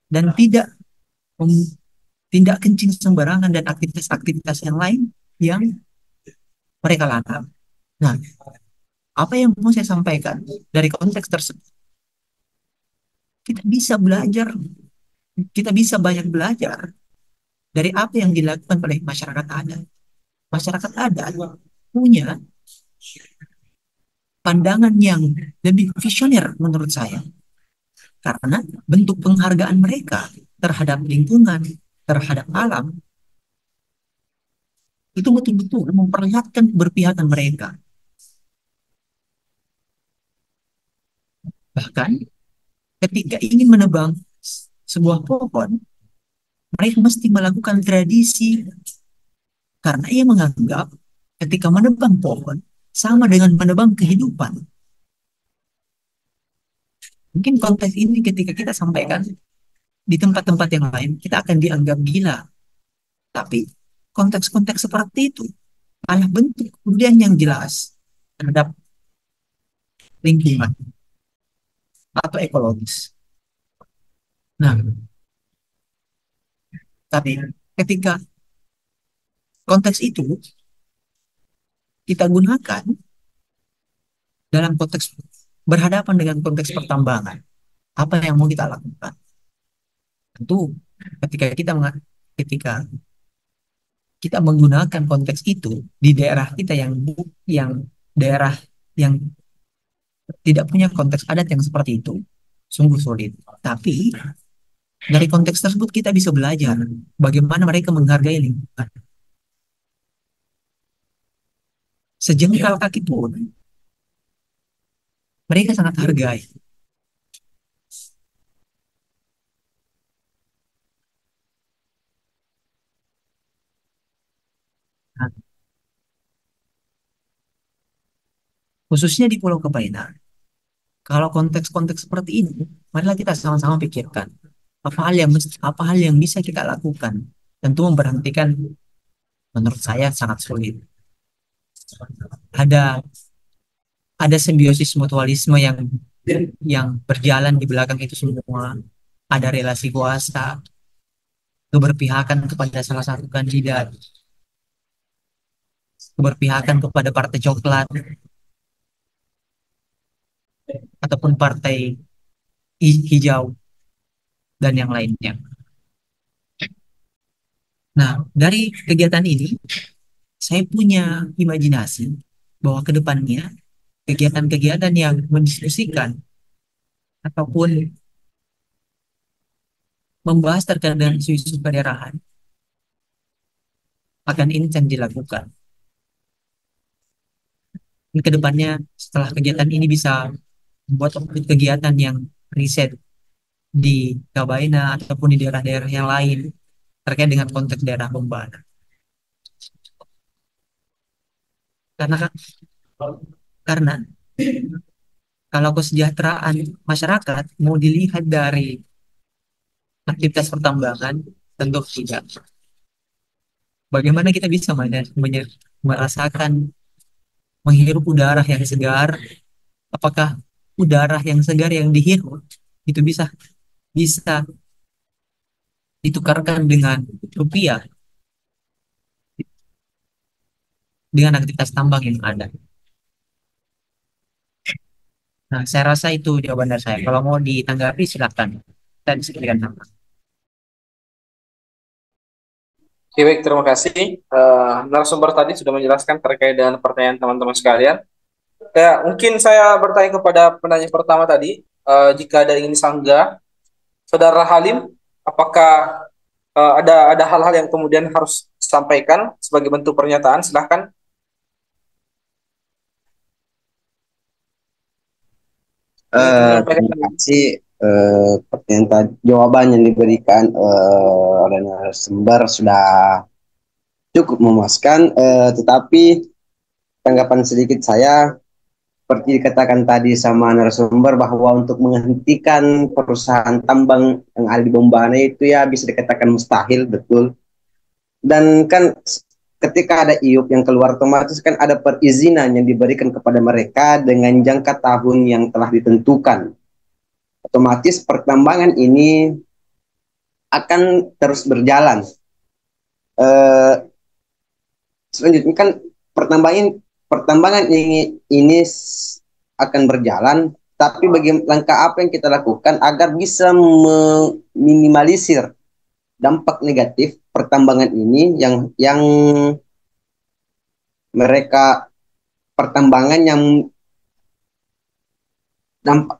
dan mem- tidak kencing sembarangan dan aktivitas-aktivitas yang lain yang mereka lakukan. Nah, apa yang mau saya sampaikan dari konteks tersebut? Kita bisa belajar, kita bisa banyak belajar dari apa yang dilakukan oleh masyarakat adat. Masyarakat adat punya pandangan yang lebih visioner menurut saya. Karena bentuk penghargaan mereka terhadap lingkungan, terhadap alam, itu betul-betul memperlihatkan keberpihakan mereka. Bahkan ketika ingin menebang sebuah pohon, mereka mesti melakukan tradisi karena ia menganggap ketika menebang pohon sama dengan menebang kehidupan. Mungkin konteks ini ketika kita sampaikan di tempat-tempat yang lain, kita akan dianggap gila. Tapi konteks-konteks seperti itu adalah bentuk kemudian yang jelas terhadap lingkungan atau ekologis. Nah, tapi ketika konteks itu kita gunakan dalam konteks berhadapan dengan konteks pertambangan, apa yang mau kita lakukan? Tentu ketika kita menggunakan konteks itu di daerah kita yang daerah yang tidak punya konteks adat yang seperti itu, sungguh sulit. Tapi dari konteks tersebut kita bisa belajar bagaimana mereka menghargai lingkungan. Sejengkal kaki pun mereka sangat hargai. Nah, khususnya di Pulau Kebayan, kalau konteks-konteks seperti ini, marilah kita sama-sama pikirkan apa hal yang bisa kita lakukan. Tentu memberhentikan menurut saya sangat sulit. Ada ada simbiosis mutualisme yang berjalan di belakang itu semua. Ada relasi kuasa, keberpihakan kepada salah satu kandidat, keberpihakan kepada partai coklat ataupun partai hijau dan yang lainnya. Nah, dari kegiatan ini saya punya imajinasi bahwa ke depannya kegiatan-kegiatan yang mendiskusikan ataupun membahas terkait dengan isu-isu kedaerahan akan intens dilakukan. Dan ke depannya setelah kegiatan ini bisa membuat kegiatan yang riset di Kabaina ataupun di daerah-daerah yang lain terkait dengan konteks daerah Bombana. Karena karena kalau kesejahteraan masyarakat mau dilihat dari aktivitas pertambangan, tentu tidak. Bagaimana kita bisa merasakan menghirup udara yang segar? Apakah udara yang segar yang dihirup itu bisa bisa ditukarkan dengan rupiah dengan aktivitas tambang yang ada? Nah, saya rasa itu jawaban dari saya. Kalau mau ditanggapi silakan. Dan sekian. Oke, baik, terima kasih. Narasumber tadi sudah menjelaskan terkait dengan pertanyaan teman-teman sekalian. Ya, mungkin saya bertanya kepada penanya pertama tadi, jika ada ingin sanggah, Saudara Halim, apakah ada hal-hal yang kemudian harus disampaikan sebagai bentuk pernyataan? Silahkan. Terima kasih pertanyaan jawaban yang diberikan oleh narasumber sudah cukup memuaskan, tetapi tanggapan sedikit saya seperti dikatakan tadi sama narasumber bahwa untuk menghentikan perusahaan tambang yang ada di Bombana itu ya bisa dikatakan mustahil, betul. Dan kan ketika ada IUP yang keluar otomatis kan ada perizinan yang diberikan kepada mereka dengan jangka tahun yang telah ditentukan. Otomatis pertambangan ini akan terus berjalan. Selanjutnya kan pertambangan ini akan berjalan, tapi bagi langkah apa yang kita lakukan agar bisa meminimalisir dampak negatif pertambangan ini yang mereka pertambangan yang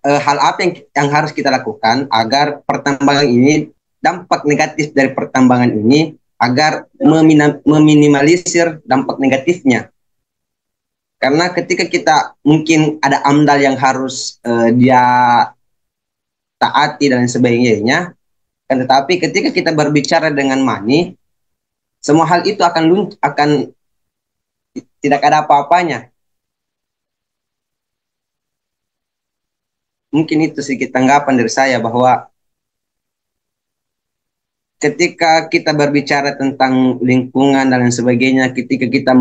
hal apa yang harus kita lakukan agar pertambangan ini dampak negatif dari pertambangan ini agar meminimalisir dampak negatifnya. Karena ketika kita mungkin ada AMDAL yang harus dia taati dan sebagainya, kan tetapi ketika kita berbicara dengan money, semua hal itu akan tidak ada apa-apanya. Mungkin itu sedikit tanggapan dari saya bahwa ketika kita berbicara tentang lingkungan dan lain sebagainya, ketika kita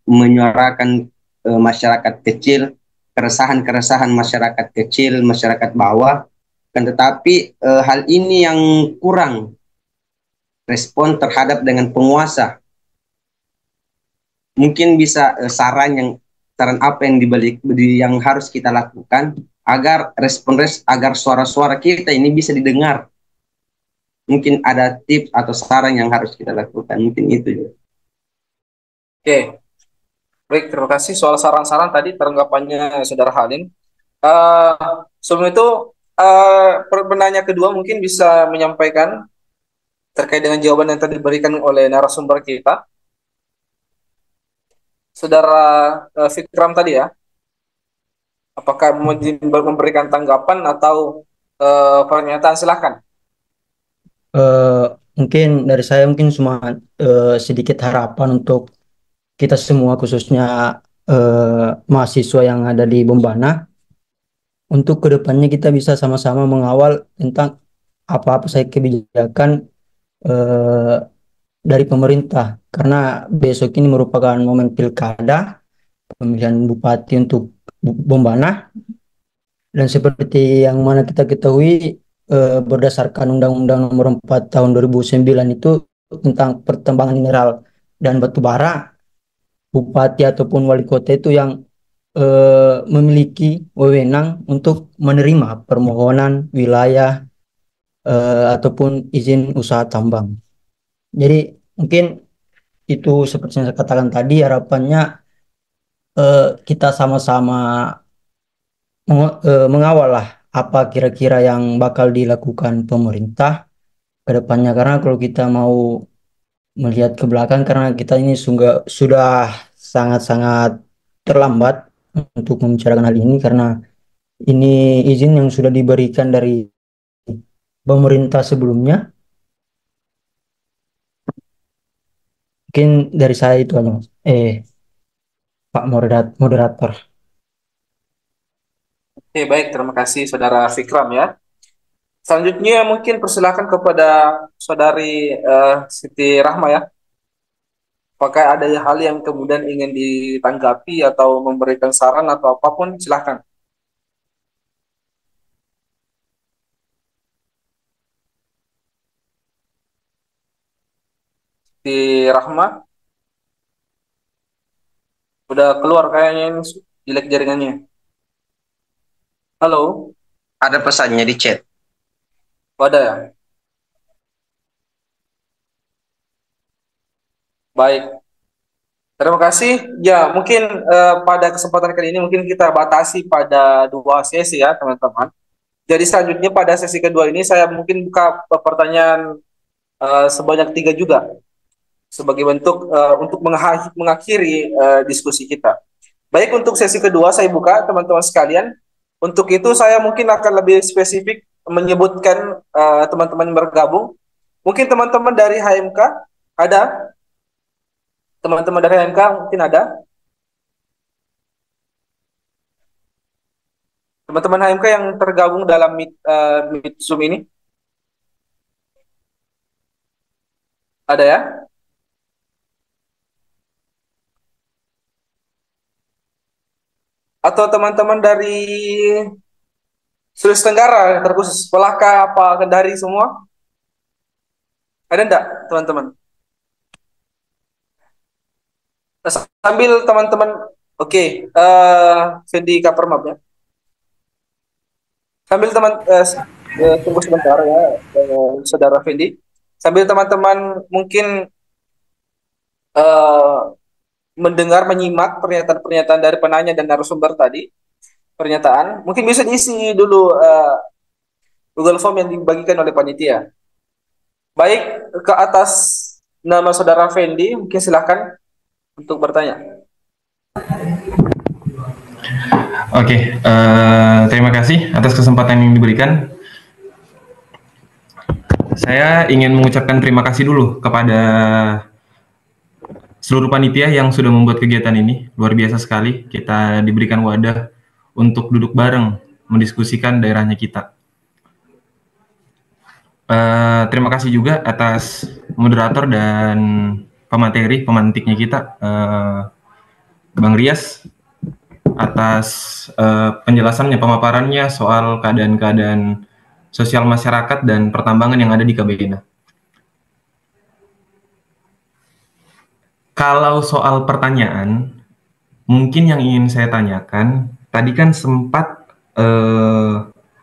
menyuarakan masyarakat kecil, keresahan-keresahan masyarakat kecil, masyarakat bawah, kan tetapi hal ini yang kurang respon terhadap dengan penguasa. Mungkin bisa saran apa yang yang harus kita lakukan agar agar suara-suara kita ini bisa didengar. Mungkin ada tips atau saran yang harus kita lakukan, mungkin itu. Oke, baik, terima kasih soal saran-saran tadi tanggapannya Saudara Halim. Sebelum itu, penanya kedua mungkin bisa menyampaikan terkait dengan jawaban yang tadi diberikan oleh narasumber kita, Saudara Fikram tadi ya. Apakah memberikan tanggapan atau pernyataan? Silakan. Mungkin dari saya mungkin cuma sedikit harapan untuk kita semua, khususnya mahasiswa yang ada di Bombana, untuk kedepannya kita bisa sama-sama mengawal tentang apa-apa saja kebijakan dari pemerintah, karena besok ini merupakan momen pilkada pemilihan bupati untuk Bombana, dan seperti yang mana kita ketahui berdasarkan Undang-Undang Nomor 4 Tahun 2009 itu tentang pertambangan mineral dan batu bara, bupati ataupun wali kota itu yang memiliki wewenang untuk menerima permohonan wilayah ataupun izin usaha tambang. Jadi mungkin itu seperti yang saya katakan tadi, harapannya kita sama-sama mengawal lah apa kira-kira yang bakal dilakukan pemerintah ke depannya, karena kalau kita mau melihat ke belakang, karena kita ini sudah sangat-sangat terlambat untuk membicarakan hal ini, karena ini izin yang sudah diberikan dari pemerintah sebelumnya. Mungkin dari saya itu aja, Mas. Pak moderator. Oke, baik, terima kasih Saudara Fikram ya. Selanjutnya mungkin persilakan kepada Saudari Siti Rahma ya. Apakah ada hal yang kemudian ingin ditanggapi atau memberikan saran atau apapun, silakan. Siti Rahma udah keluar kayaknya, ini jelek jaringannya. Halo, Ada pesannya di chat. ada ya? Baik. Terima kasih. Ya, mungkin pada kesempatan kali ini mungkin kita batasi pada 2 sesi ya, teman-teman. Jadi selanjutnya pada sesi kedua ini saya mungkin buka pertanyaan sebanyak 3 juga sebagai bentuk untuk mengakhiri diskusi kita. Baik, untuk sesi kedua saya buka teman-teman sekalian. Untuk itu saya mungkin akan lebih spesifik menyebutkan teman-teman yang bergabung. Mungkin teman-teman dari HMK ada? Teman-teman dari HMK mungkin ada? Teman-teman HMK yang tergabung dalam Meet Zoom ini? Ada ya? Atau teman-teman dari Sulawesi Tenggara terkhusus, Pelaka apa Kendari semua? Ada enggak teman-teman? Sambil teman-teman, oke, Fendi Kapermap ya. Sambil tunggu sebentar ya, saudara Fendi. Sambil teman-teman mungkin mendengar, menyimak pernyataan-pernyataan dari penanya dan narasumber tadi, pernyataan, mungkin bisa diisi dulu Google Form yang dibagikan oleh panitia. Baik, ke atas nama saudara Fendi, mungkin silakan untuk bertanya. Oke, terima kasih atas kesempatan yang diberikan. Saya ingin mengucapkan terima kasih dulu kepada seluruh panitia yang sudah membuat kegiatan ini. Luar biasa sekali, kita diberikan wadah untuk duduk bareng, mendiskusikan daerahnya kita. Terima kasih juga atas moderator dan pemateri, pemantiknya kita, Bang Rias, atas penjelasannya, pemaparannya soal keadaan-keadaan sosial masyarakat dan pertambangan yang ada di KBNA. Kalau soal pertanyaan, mungkin yang ingin saya tanyakan, tadi kan sempat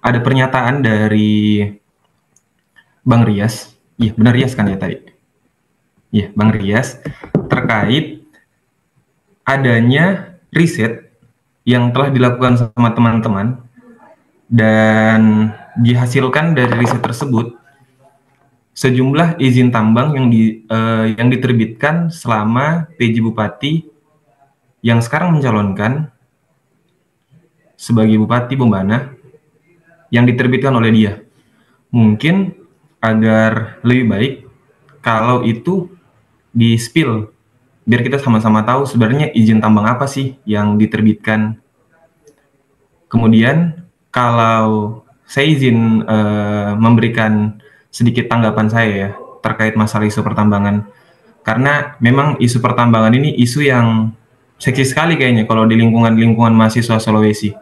ada pernyataan dari Bang Rias, iya benar Rias kan ya tadi? Iya, Bang Rias, terkait adanya riset yang telah dilakukan sama teman-teman dan dihasilkan dari riset tersebut sejumlah izin tambang yang diterbitkan selama PJ Bupati yang sekarang mencalonkan sebagai Bupati Bombana yang diterbitkan oleh dia. Mungkin agar lebih baik kalau itu di-spill biar kita sama-sama tahu sebenarnya izin tambang apa sih yang diterbitkan. Kemudian kalau saya izin memberikan sedikit tanggapan saya ya terkait masalah isu pertambangan, karena memang isu pertambangan ini isu yang seksi sekali kayaknya kalau di lingkungan mahasiswa Sulawesi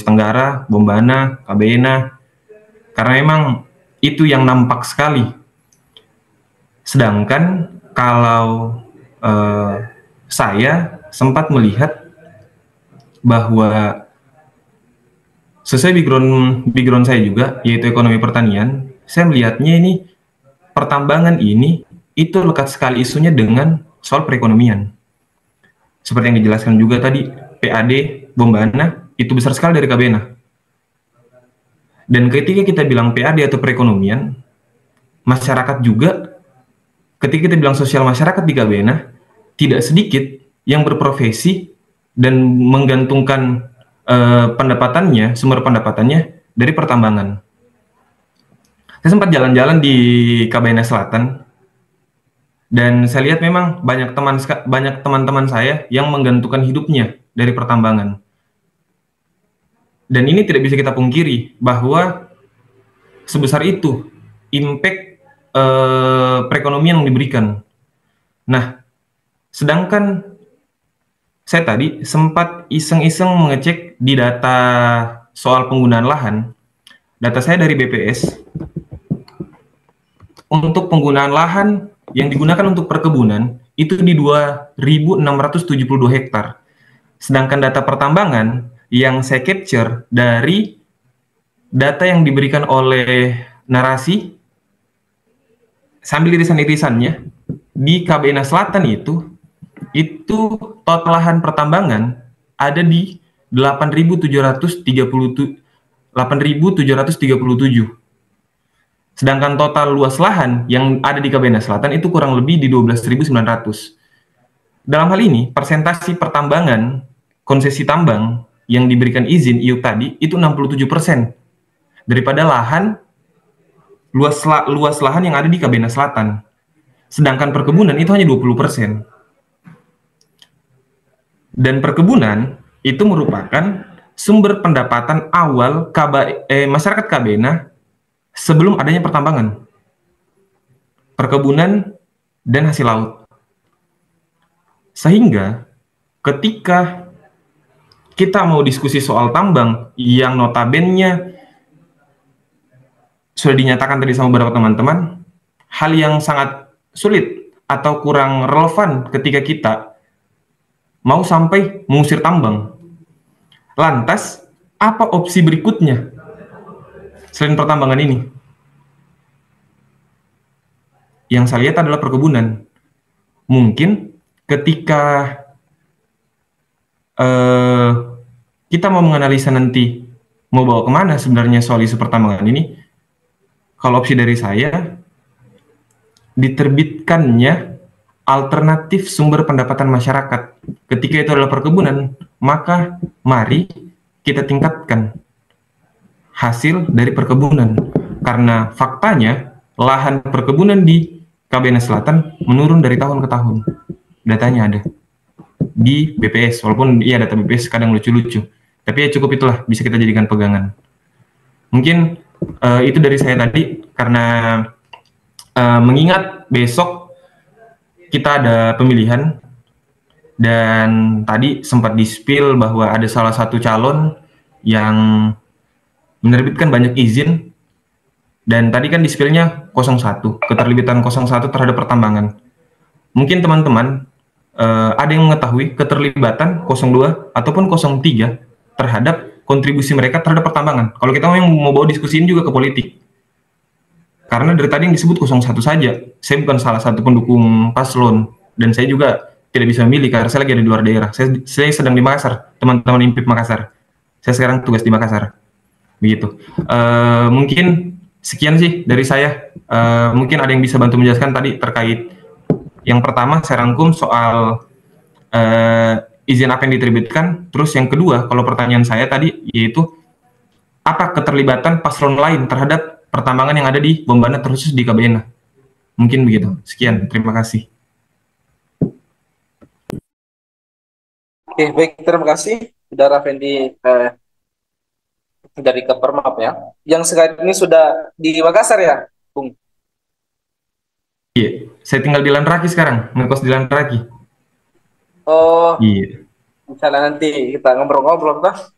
Tenggara, Bombana, KBNA, karena memang itu yang nampak sekali. Sedangkan kalau saya sempat melihat bahwa sesuai background saya juga, yaitu ekonomi pertanian, saya melihatnya ini pertambangan ini itu lekat sekali isunya dengan soal perekonomian. Seperti yang dijelaskan juga tadi, PAD Bombana itu besar sekali dari KBNA. Dan ketika kita bilang PAD atau perekonomian, masyarakat juga, ketika kita bilang sosial masyarakat di KBNA, tidak sedikit yang berprofesi dan menggantungkan sumber pendapatannya dari pertambangan. Saya sempat jalan-jalan di KBNA Selatan, dan saya lihat memang banyak teman-teman saya yang menggantungkan hidupnya dari pertambangan. Dan ini tidak bisa kita pungkiri bahwa sebesar itu impact perekonomian yang diberikan. Nah, sedangkan saya tadi sempat iseng-iseng mengecek di data soal penggunaan lahan. Data saya dari BPS, untuk penggunaan lahan yang digunakan untuk perkebunan itu di 2.672 hektar. Sedangkan data pertambangan yang saya capture dari data yang diberikan oleh narasi sambil irisan-irisannya di KBNA Selatan itu total lahan pertambangan ada di 8.737. Sedangkan total luas lahan yang ada di KBNA Selatan itu kurang lebih di 12.900. Dalam hal ini, persentasi pertambangan, konsesi tambang yang diberikan izin IUP tadi itu 67%. daripada luas lahan yang ada di Kabena Selatan. Sedangkan perkebunan itu hanya 20%. Dan perkebunan itu merupakan sumber pendapatan awal masyarakat Kabena sebelum adanya pertambangan. Perkebunan dan hasil laut. Sehingga ketika kita mau diskusi soal tambang yang notabene sudah dinyatakan tadi sama beberapa teman-teman, hal yang sangat sulit atau kurang relevan ketika kita mau sampai mengusir tambang. Lantas, apa opsi berikutnya selain pertambangan ini? Yang saya lihat adalah perkebunan. Mungkin ketika kita mau menganalisa nanti mau bawa kemana sebenarnya soal isu pertambangan ini, kalau opsi dari saya, diterbitkannya alternatif sumber pendapatan masyarakat. Ketika itu adalah perkebunan, maka mari kita tingkatkan hasil dari perkebunan. Karena faktanya, lahan perkebunan di Kabena Selatan menurun dari tahun ke tahun. Datanya ada di BPS, walaupun iya data BPS kadang lucu-lucu. Tapi ya cukup itulah, bisa kita jadikan pegangan. Mungkin itu dari saya tadi, karena mengingat besok kita ada pemilihan, dan tadi sempat di-spill bahwa ada salah satu calon yang menerbitkan banyak izin, dan tadi kan di-spill-nya 01, keterlibatan 01 terhadap pertambangan. Mungkin teman-teman ada yang mengetahui keterlibatan 02 ataupun 03 terhadap kontribusi mereka terhadap pertambangan. Kalau kita mau bawa diskusiin juga ke politik. Karena dari tadi yang disebut 01 saja. Saya bukan salah satu pendukung paslon, dan saya juga tidak bisa memilih karena saya lagi ada di luar daerah. Saya sedang di Makassar, teman-teman IMPIP Makassar. Saya sekarang tugas di Makassar. Begitu. Mungkin sekian sih dari saya. Mungkin ada yang bisa bantu menjelaskan tadi terkait yang pertama saya rangkum soal izin apa yang diterbitkan. Terus yang kedua, kalau pertanyaan saya tadi yaitu apa keterlibatan paslon lain terhadap pertambangan yang ada di Bombana terkhusus di Kabena. Mungkin begitu. Sekian, terima kasih. Oke, baik, terima kasih Saudara Fendi dari Kepermap ya. Yang sekarang ini sudah di Makassar ya, Bung? Iya, saya tinggal di Lanraki sekarang, ngekos di Lanraki. Oh, iya. Misalnya nanti kita ngobrol-ngobrol, Pak.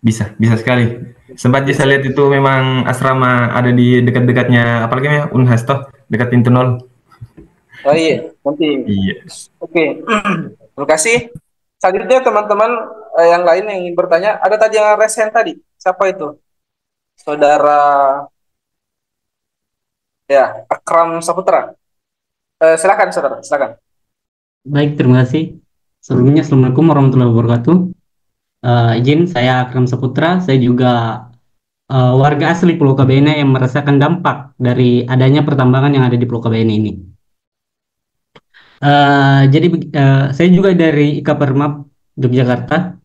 Bisa sekali. Sempat saya lihat itu memang asrama ada di dekat-dekatnya, apalagi ya, Unhas toh, dekat pintu 0. Oh iya, nanti. Iya. Oke, terima kasih. Selanjutnya teman-teman yang lain yang ingin bertanya, ada tadi yang resen tadi, siapa itu? Saudara ya, Akram Saputra. Silakan saudara, silakan. Baik, terima kasih. Sebelumnya, Assalamualaikum warahmatullahi wabarakatuh. Izin, saya Akram Saputra. Saya juga warga asli Pulau Kabena yang merasakan dampak dari adanya pertambangan yang ada di Pulau Kabena ini. Jadi, saya juga dari Ikapermap, Yogyakarta.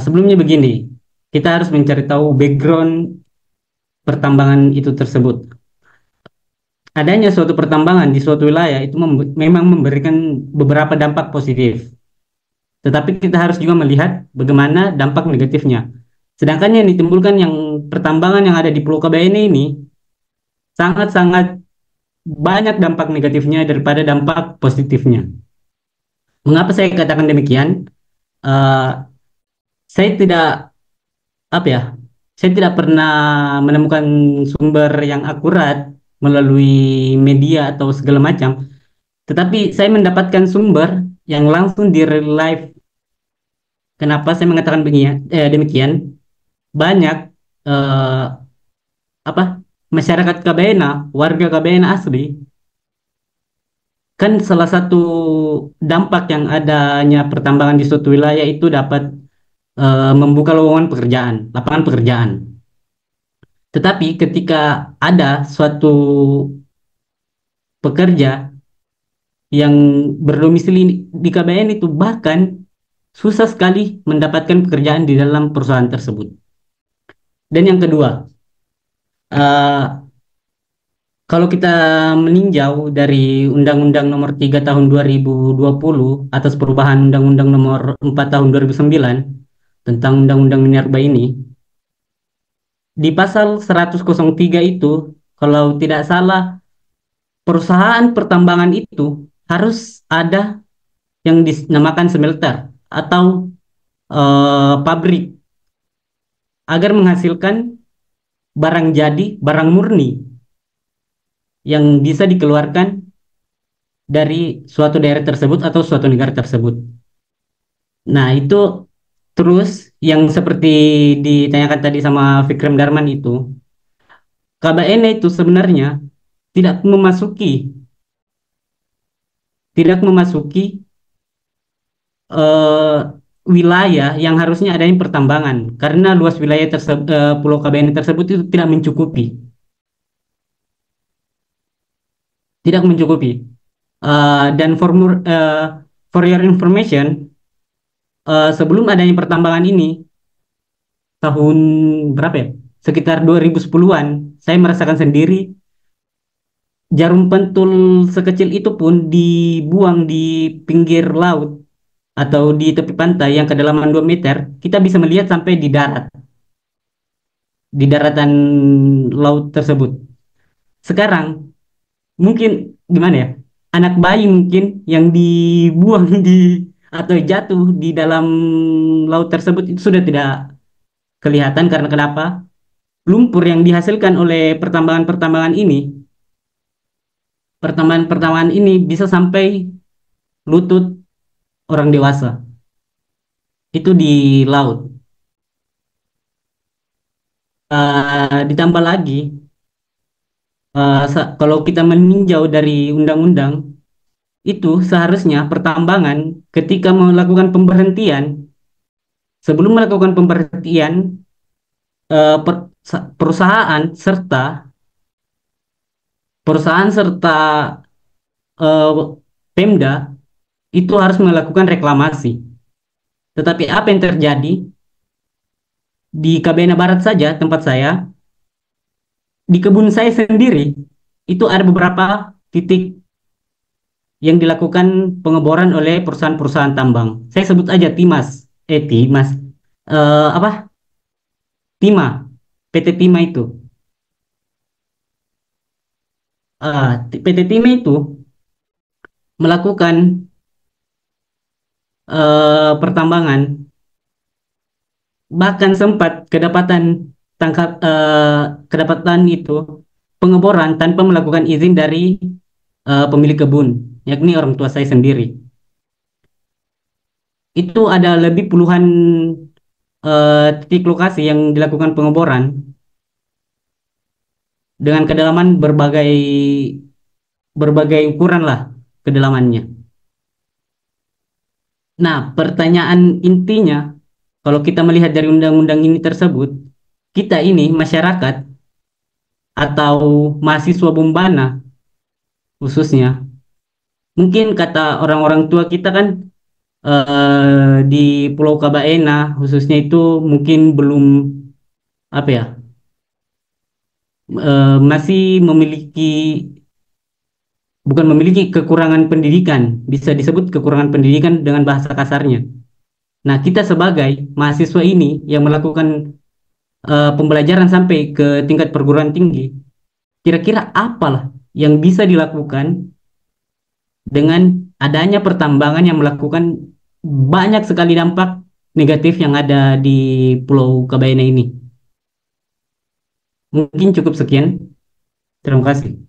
Sebelumnya begini, kita harus mencari tahu background pertambangan itu tersebut. Adanya suatu pertambangan di suatu wilayah itu memang memberikan beberapa dampak positif. Tetapi kita harus juga melihat bagaimana dampak negatifnya. Sedangkan yang ditimbulkan yang pertambangan yang ada di Pulau Kabena ini sangat-sangat banyak dampak negatifnya daripada dampak positifnya. Mengapa saya katakan demikian? Saya tidak saya tidak pernah menemukan sumber yang akurat melalui media atau segala macam, tetapi saya mendapatkan sumber yang langsung di real life. Kenapa saya mengatakan demikian? Banyak masyarakat Kabena, warga Kabena asli, kan salah satu dampak yang adanya pertambangan di suatu wilayah itu dapat membuka lowongan pekerjaan, lapangan pekerjaan. Tetapi ketika ada suatu pekerja yang berdomisili di KBN itu bahkan susah sekali mendapatkan pekerjaan di dalam perusahaan tersebut. Dan yang kedua, eh, kalau kita meninjau dari Undang-Undang Nomor 3 Tahun 2020 atas perubahan Undang-Undang Nomor 4 Tahun 2009 tentang Undang-Undang Minerba ini, di pasal 103 itu, kalau tidak salah, perusahaan pertambangan itu harus ada yang dinamakan smelter atau pabrik agar menghasilkan barang jadi, barang murni yang bisa dikeluarkan dari suatu daerah tersebut atau suatu negara tersebut. Nah, itu terus yang seperti ditanyakan tadi sama Vikram Darman itu, KBN itu sebenarnya tidak memasuki tidak memasuki eh, wilayah yang harusnya adanya pertambangan karena luas wilayah Pulau KBN tersebut itu tidak mencukupi. Dan for your information, sebelum adanya pertambangan ini tahun berapa ya? Sekitar 2010-an, saya merasakan sendiri jarum pentul sekecil itu pun dibuang di pinggir laut atau di tepi pantai yang kedalaman 2 meter, kita bisa melihat sampai di daratan laut tersebut. Sekarang mungkin gimana ya? Anak bayi mungkin yang dibuang atau jatuh di dalam laut tersebut itu sudah tidak kelihatan karena kenapa? Lumpur yang dihasilkan oleh pertambangan ini bisa sampai lutut orang dewasa. Itu di laut. Ditambah lagi, kalau kita meninjau dari undang-undang, itu seharusnya pertambangan ketika melakukan pemberhentian, sebelum melakukan pemberhentian, perusahaan serta eh, Pemda itu harus melakukan reklamasi. Tetapi apa yang terjadi di KBN Barat saja, tempat saya, di kebun saya sendiri, itu ada beberapa titik yang dilakukan pengeboran oleh perusahaan-perusahaan tambang. Saya sebut aja Timas, apa? Tima, PT Tima itu. PT Tima itu melakukan pertambangan, bahkan sempat kedapatan itu pengeboran tanpa melakukan izin dari pemilik kebun, yakni orang tua saya sendiri. Itu ada lebih puluhan titik lokasi yang dilakukan pengeboran dengan kedalaman berbagai ukuran lah kedalamannya. Nah, pertanyaan intinya, kalau kita melihat dari undang-undang ini tersebut, kita ini masyarakat atau mahasiswa Bombana khususnya, mungkin kata orang-orang tua kita kan di Pulau Kabaena khususnya itu mungkin belum apa ya, masih bukan memiliki kekurangan pendidikan, bisa disebut kekurangan pendidikan dengan bahasa kasarnya. Nah, kita sebagai mahasiswa ini yang melakukan pembelajaran sampai ke tingkat perguruan tinggi, kira-kira apalah yang bisa dilakukan dengan adanya pertambangan yang melakukan banyak sekali dampak negatif yang ada di Pulau Kabaena ini. Mungkin cukup sekian. Terima kasih.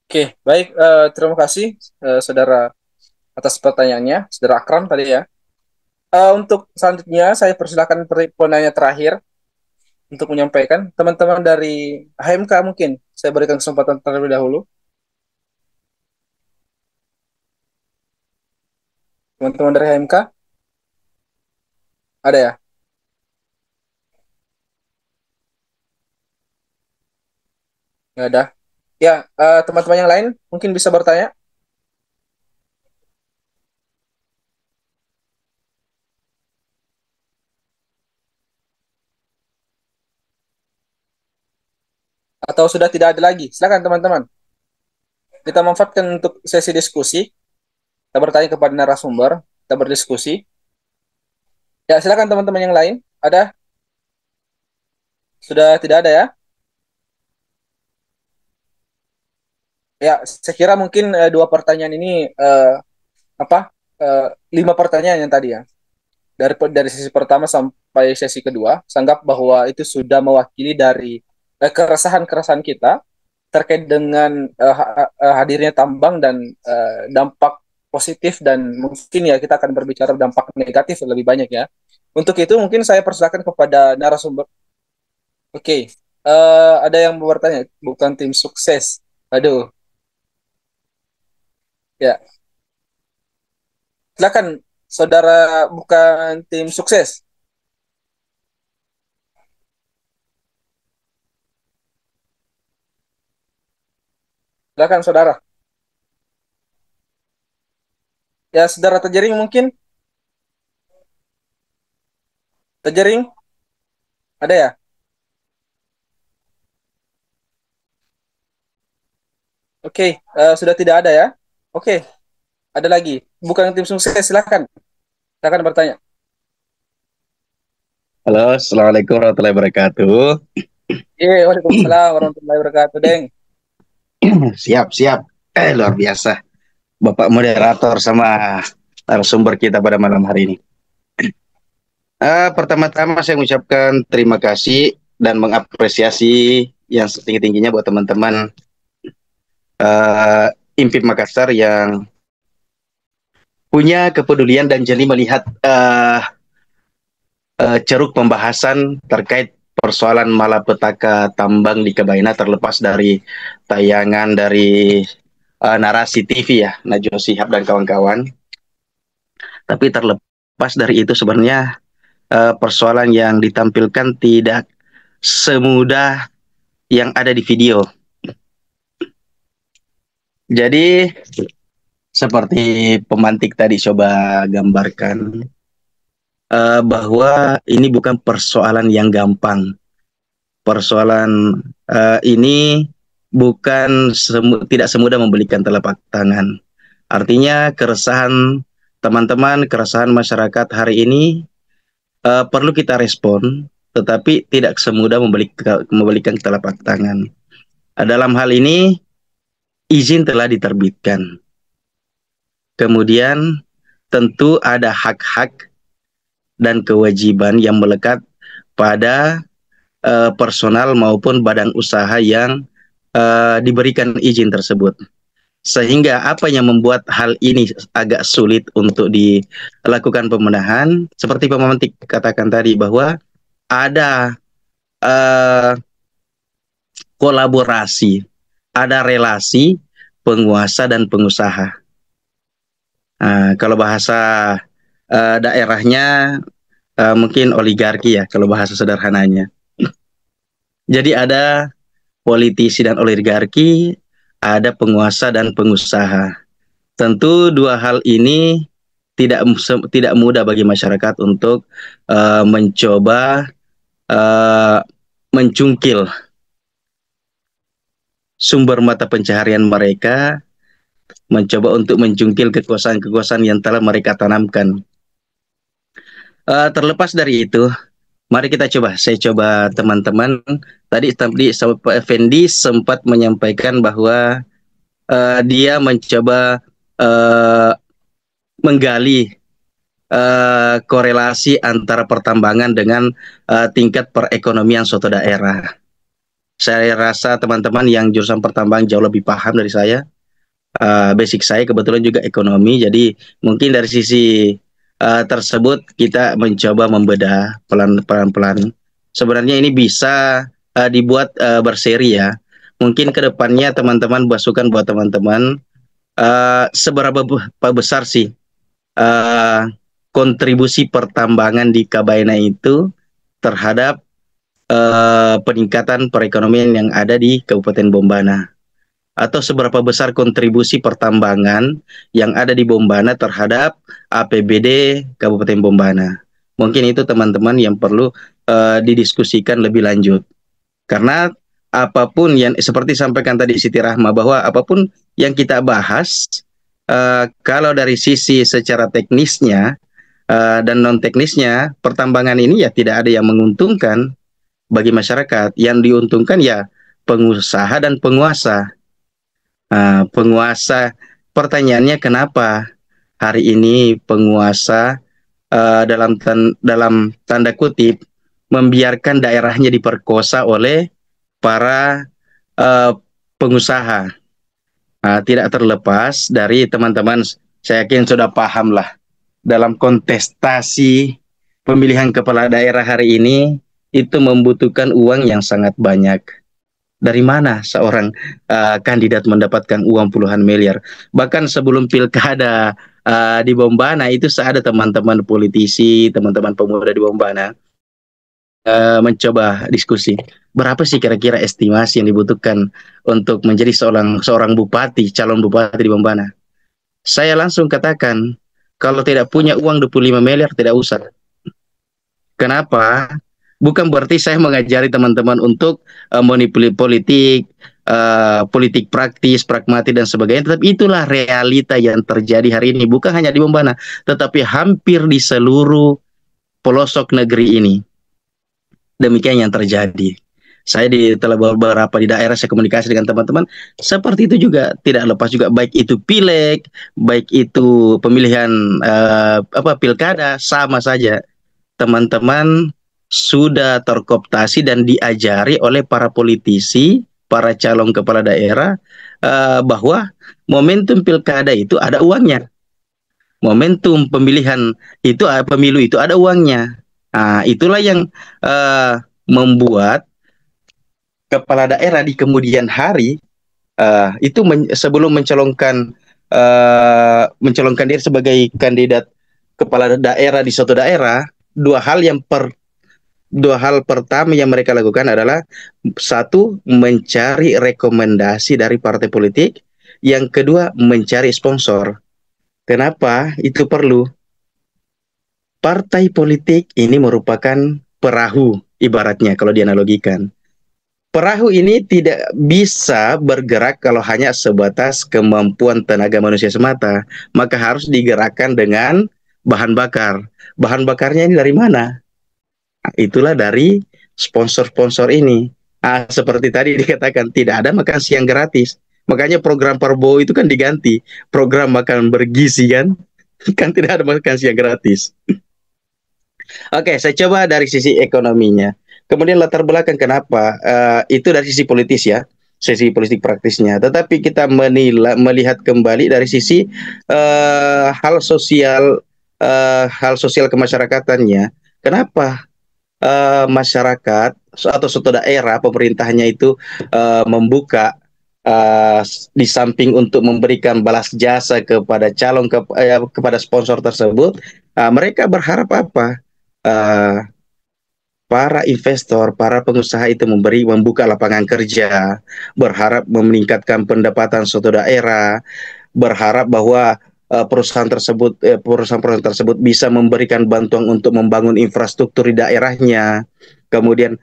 Oke, baik. Terima kasih, saudara, atas pertanyaannya, saudara Akram tadi ya. Untuk selanjutnya, saya persilakan penanya terakhir untuk menyampaikan. Teman-teman dari HMK mungkin saya berikan kesempatan terlebih dahulu. Teman-teman dari HMK, ada ya? Nggak ada. Ya, teman-teman yang lain mungkin bisa bertanya. Atau sudah tidak ada lagi? Silakan teman-teman. Kita manfaatkan untuk sesi diskusi. Kita bertanya kepada narasumber, kita berdiskusi. Ya, silakan teman-teman yang lain. Ada? Sudah tidak ada ya? Ya, saya kira mungkin dua pertanyaan ini apa? 5 pertanyaan yang tadi ya. Dari sesi pertama sampai sesi kedua, saya anggap bahwa itu sudah mewakili dari keresahan-keresahan kita terkait dengan hadirnya tambang dan dampak positif, dan mungkin ya kita akan berbicara dampak negatif lebih banyak ya. Untuk itu mungkin saya persilakan kepada narasumber. Oke, ada yang mau bertanya, bukan tim sukses. Aduh, ya silakan saudara, bukan tim sukses. Silakan saudara. Ya, saudara terjaring mungkin. Terjaring? Ada ya? Oke, sudah tidak ada ya? Oke, ada lagi. Bukan tim sukses, silakan. Silakan bertanya. Halo, Assalamualaikum warahmatullahi wabarakatuh. Iya, waalaikumsalam warahmatullahi wabarakatuh, Deng. Siap, siap. Luar biasa. Bapak moderator sama narasumber kita pada malam hari ini. Pertama-tama saya mengucapkan terima kasih dan mengapresiasi yang setinggi-tingginya buat teman-teman IMPIP Makassar yang punya kepedulian dan jeli melihat ceruk pembahasan terkait persoalan malapetaka tambang di Kebaina, terlepas dari tayangan dari narasi TV ya, Najwa Shihab dan kawan-kawan. Tapi terlepas dari itu sebenarnya persoalan yang ditampilkan tidak semudah yang ada di video. Jadi seperti pemantik tadi coba gambarkan, bahwa ini bukan persoalan yang gampang. Persoalan ini bukan tidak semudah membelikan telapak tangan. Artinya keresahan teman-teman, keresahan masyarakat hari ini perlu kita respon, tetapi tidak semudah membelikan telapak tangan. Dalam hal ini, izin telah diterbitkan. Kemudian tentu ada hak-hak dan kewajiban yang melekat pada personal maupun badan usaha yang diberikan izin tersebut. Sehingga apa yang membuat hal ini agak sulit untuk dilakukan pemenahan, seperti pemantik katakan tadi bahwa ada kolaborasi, ada relasi penguasa dan pengusaha. Kalau bahasa daerahnya mungkin oligarki ya, kalau bahasa sederhananya. Jadi ada politisi dan oligarki, ada penguasa dan pengusaha. Tentu dua hal ini tidak mudah bagi masyarakat untuk mencoba mencungkil sumber mata pencaharian mereka, mencoba untuk mencungkil kekuasaan-kekuasaan yang telah mereka tanamkan. Terlepas dari itu, mari kita coba. Saya coba teman-teman. Tadi Pak Effendi sempat menyampaikan bahwa dia mencoba menggali korelasi antara pertambangan dengan tingkat perekonomian suatu daerah. Saya rasa teman-teman yang jurusan pertambangan jauh lebih paham dari saya. Basic saya kebetulan juga ekonomi, jadi mungkin dari sisi tersebut kita mencoba membedah pelan-pelan. Sebenarnya ini bisa dibuat berseri ya. Mungkin ke depannya teman-teman masukan buat teman-teman seberapa besar sih kontribusi pertambangan di Kebaina itu terhadap peningkatan perekonomian yang ada di Kabupaten Bombana, atau seberapa besar kontribusi pertambangan yang ada di Bombana terhadap APBD Kabupaten Bombana. Mungkin itu teman-teman yang perlu didiskusikan lebih lanjut. Karena apapun yang seperti sampaikan tadi Siti Rahma, bahwa apapun yang kita bahas, kalau dari sisi secara teknisnya dan non teknisnya, pertambangan ini ya tidak ada yang menguntungkan bagi masyarakat. Yang diuntungkan ya pengusaha dan penguasa. Penguasa, pertanyaannya kenapa hari ini penguasa dalam tanda kutip membiarkan daerahnya diperkosa oleh para pengusaha. Tidak terlepas dari teman-teman, saya yakin sudah paham lah, dalam kontestasi pemilihan kepala daerah hari ini itu membutuhkan uang yang sangat banyak. Dari mana seorang kandidat mendapatkan uang puluhan miliar? Bahkan sebelum pilkada di Bombana itu ada teman-teman politisi, teman-teman pemuda di Bombana mencoba diskusi. Berapa sih kira-kira estimasi yang dibutuhkan untuk menjadi seorang bupati, calon bupati di Bombana? Saya langsung katakan, kalau tidak punya uang 25 miliar, tidak usah. Kenapa? Bukan berarti saya mengajari teman-teman untuk politik, politik praktis, pragmatis, dan sebagainya. Tetapi itulah realita yang terjadi hari ini. Bukan hanya di Bombana, tetapi hampir di seluruh pelosok negeri ini. Demikian yang terjadi. Saya telah beberapa di daerah, saya komunikasi dengan teman-teman, seperti itu juga, tidak lepas juga, baik itu pileg, baik itu pemilihan pilkada, sama saja. Teman-teman sudah terkooptasi dan diajari oleh para politisi, para calon kepala daerah, bahwa momentum pilkada itu ada uangnya. Momentum pemilihan itu, pemilu itu ada uangnya. Itulah yang membuat kepala daerah di kemudian hari itu sebelum mencalonkan diri sebagai kandidat kepala daerah di suatu daerah, dua hal pertama yang mereka lakukan adalah, satu, mencari rekomendasi dari partai politik, yang kedua, mencari sponsor. Kenapa itu perlu? Partai politik ini merupakan perahu, ibaratnya kalau dianalogikan. Perahu ini tidak bisa bergerak kalau hanya sebatas kemampuan tenaga manusia semata, maka harus digerakkan dengan bahan bakar. Bahan bakarnya ini dari mana? Itulah dari sponsor-sponsor ini. Seperti tadi dikatakan, tidak ada makan siang gratis. Makanya program Prabowo itu kan diganti program makan bergizi, kan? Kan tidak ada makan siang gratis. Oke, saya coba dari sisi ekonominya. Kemudian latar belakang kenapa, itu dari sisi politis ya, sisi politik praktisnya. Tetapi kita melihat kembali dari sisi hal sosial kemasyarakatannya. Kenapa masyarakat atau suatu daerah pemerintahnya itu membuka di samping untuk memberikan balas jasa kepada kepada sponsor tersebut, mereka berharap apa? Para investor, para pengusaha itu membuka lapangan kerja, berharap meningkatkan pendapatan suatu daerah, berharap bahwa perusahaan tersebut bisa memberikan bantuan untuk membangun infrastruktur di daerahnya, kemudian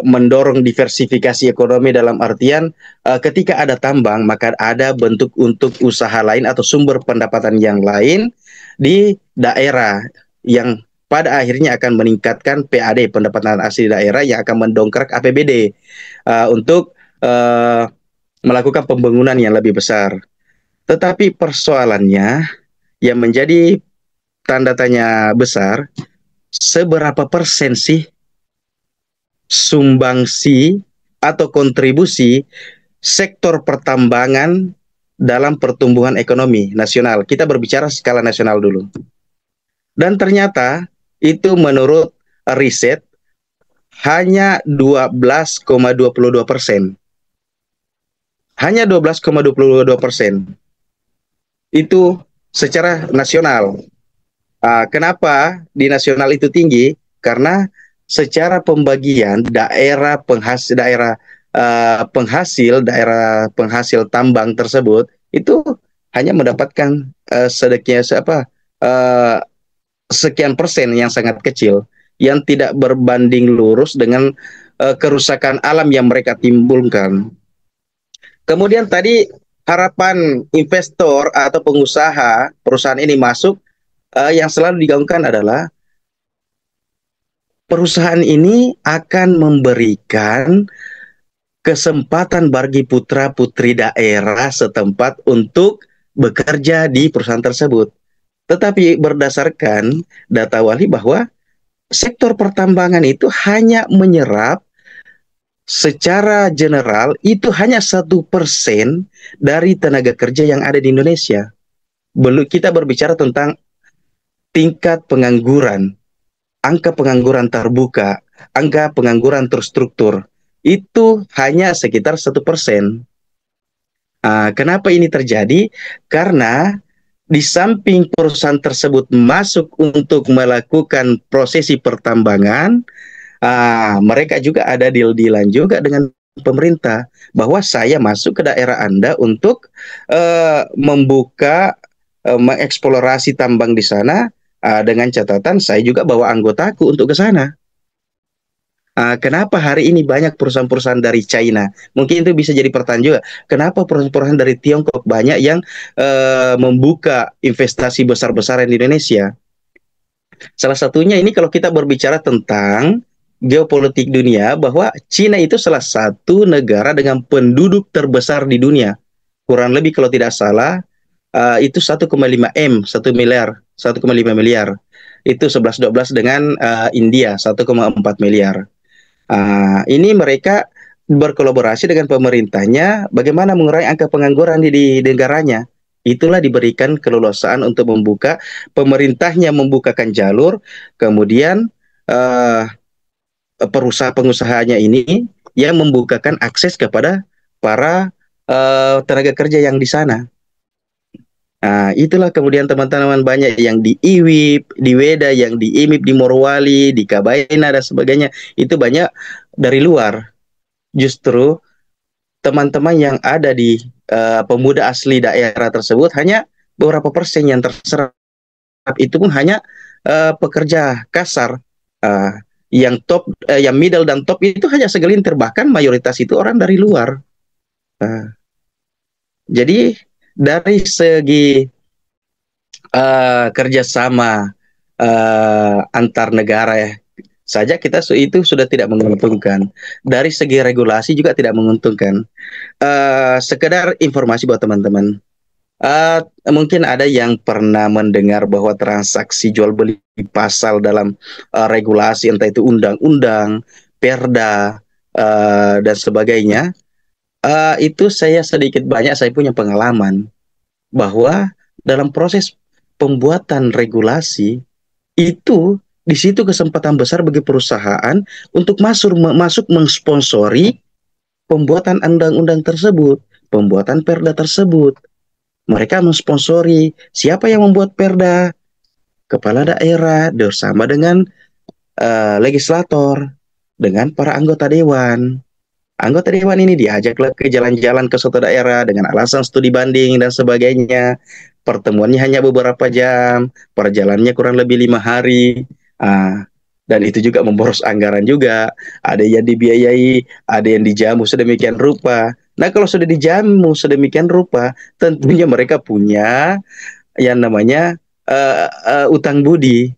mendorong diversifikasi ekonomi dalam artian ketika ada tambang maka ada bentuk untuk usaha lain atau sumber pendapatan yang lain di daerah yang pada akhirnya akan meningkatkan PAD, pendapatan asli daerah, yang akan mendongkrak APBD untuk melakukan pembangunan yang lebih besar. Tetapi persoalannya yang menjadi tanda tanya besar, seberapa persen sih sumbangsi atau kontribusi sektor pertambangan dalam pertumbuhan ekonomi nasional? Kita berbicara skala nasional dulu. Dan ternyata itu menurut riset hanya 12,22%. Hanya 12,22%. Itu secara nasional. Kenapa di nasional itu tinggi? Karena secara pembagian daerah penghasil tambang tersebut itu hanya mendapatkan sekian persen yang sangat kecil, yang tidak berbanding lurus dengan kerusakan alam yang mereka timbulkan. Kemudian tadi harapan investor atau pengusaha perusahaan ini masuk, yang selalu digaungkan adalah perusahaan ini akan memberikan kesempatan bagi putra-putri daerah setempat untuk bekerja di perusahaan tersebut. Tetapi berdasarkan data Wali bahwa sektor pertambangan itu hanya menyerap secara general itu hanya 1% dari tenaga kerja yang ada di Indonesia. Belum kita berbicara tentang tingkat pengangguran, angka pengangguran terbuka, angka pengangguran terstruktur. Itu hanya sekitar 1%. Kenapa ini terjadi? Karena di samping perusahaan tersebut masuk untuk melakukan prosesi pertambangan, mereka juga ada deal-dealan juga dengan pemerintah bahwa saya masuk ke daerah Anda untuk membuka, mengeksplorasi tambang di sana, dengan catatan saya juga bawa anggotaku untuk ke sana. Kenapa hari ini banyak perusahaan-perusahaan dari China? Mungkin itu bisa jadi pertanyaan juga. Kenapa perusahaan-perusahaan dari Tiongkok banyak yang membuka investasi besar-besaran di Indonesia? Salah satunya ini kalau kita berbicara tentang geopolitik dunia, bahwa China itu salah satu negara dengan penduduk terbesar di dunia. Kurang lebih kalau tidak salah, itu 1,5 M, 1 miliar, 1,5 miliar. Itu 11-12 dengan India, 1,4 miliar. Ini mereka berkolaborasi dengan pemerintahnya bagaimana mengurangi angka pengangguran di negaranya. Itulah diberikan keleluasaan untuk membuka, pemerintahnya membukakan jalur, kemudian pengusaha-pengusahanya ini yang membukakan akses kepada para tenaga kerja yang di sana. Itulah kemudian teman-teman banyak yang di IWIP, di Weda, yang di IMIP, di Morowali, di Kabaina dan sebagainya, itu banyak dari luar. Justru teman-teman yang ada di pemuda asli daerah tersebut hanya beberapa persen yang terserap, itu pun hanya pekerja kasar. Yang top, yang middle dan top itu hanya segelintir, bahkan mayoritas itu orang dari luar. Jadi dari segi kerjasama antar negara saja kita itu sudah tidak menguntungkan. Dari segi regulasi juga tidak menguntungkan. Sekedar informasi buat teman-teman. Mungkin ada yang pernah mendengar bahwa transaksi jual beli pasal dalam regulasi, entah itu undang-undang, perda, dan sebagainya. Itu saya sedikit banyak saya punya pengalaman bahwa dalam proses pembuatan regulasi itu di situ kesempatan besar bagi perusahaan untuk masuk mensponsori pembuatan undang-undang tersebut, pembuatan perda tersebut. Mereka mensponsori siapa yang membuat perda, kepala daerah bersama dengan legislator, dengan para anggota dewan. Anggota dewan ini diajaklah ke jalan-jalan ke suatu daerah dengan alasan studi banding dan sebagainya. Pertemuannya hanya beberapa jam, perjalanannya kurang lebih 5 hari. Dan itu juga memboros anggaran juga. Ada yang dibiayai, ada yang dijamu sedemikian rupa. Nah, kalau sudah dijamu sedemikian rupa, tentunya mereka punya yang namanya utang budi.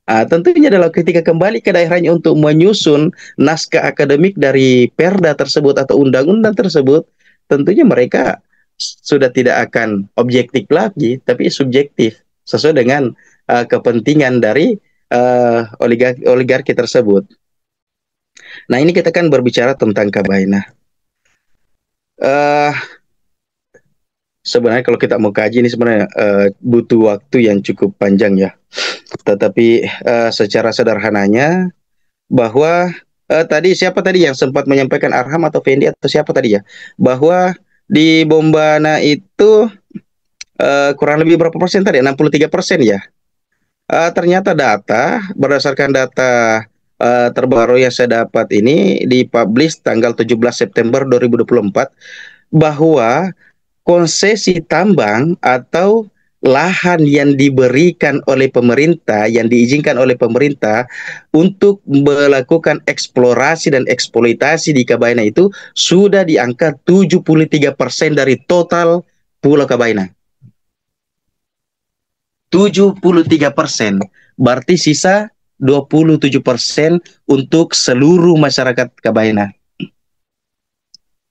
Tentunya adalah ketika kembali ke daerahnya untuk menyusun naskah akademik dari perda tersebut atau undang-undang tersebut, tentunya mereka sudah tidak akan objektif lagi, tapi subjektif sesuai dengan kepentingan dari oligarki tersebut. Nah, ini kita kan berbicara tentang Kabaina. Sebenarnya kalau kita mau kaji ini sebenarnya butuh waktu yang cukup panjang ya. Tetapi secara sederhananya bahwa tadi siapa tadi yang sempat menyampaikan, Arham atau Fendi atau siapa tadi ya, bahwa di Bombana itu kurang lebih berapa persen tadi? 63% ya. Ternyata berdasarkan data terbaru yang saya dapat ini dipublish tanggal 17 September 2024 bahwa konsesi tambang atau lahan yang diberikan oleh pemerintah, yang diizinkan oleh pemerintah untuk melakukan eksplorasi dan eksploitasi di Kabaina itu sudah di angka 73% dari total Pulau Kabaina. 73%. Berarti sisa 27% untuk seluruh masyarakat Kabaina.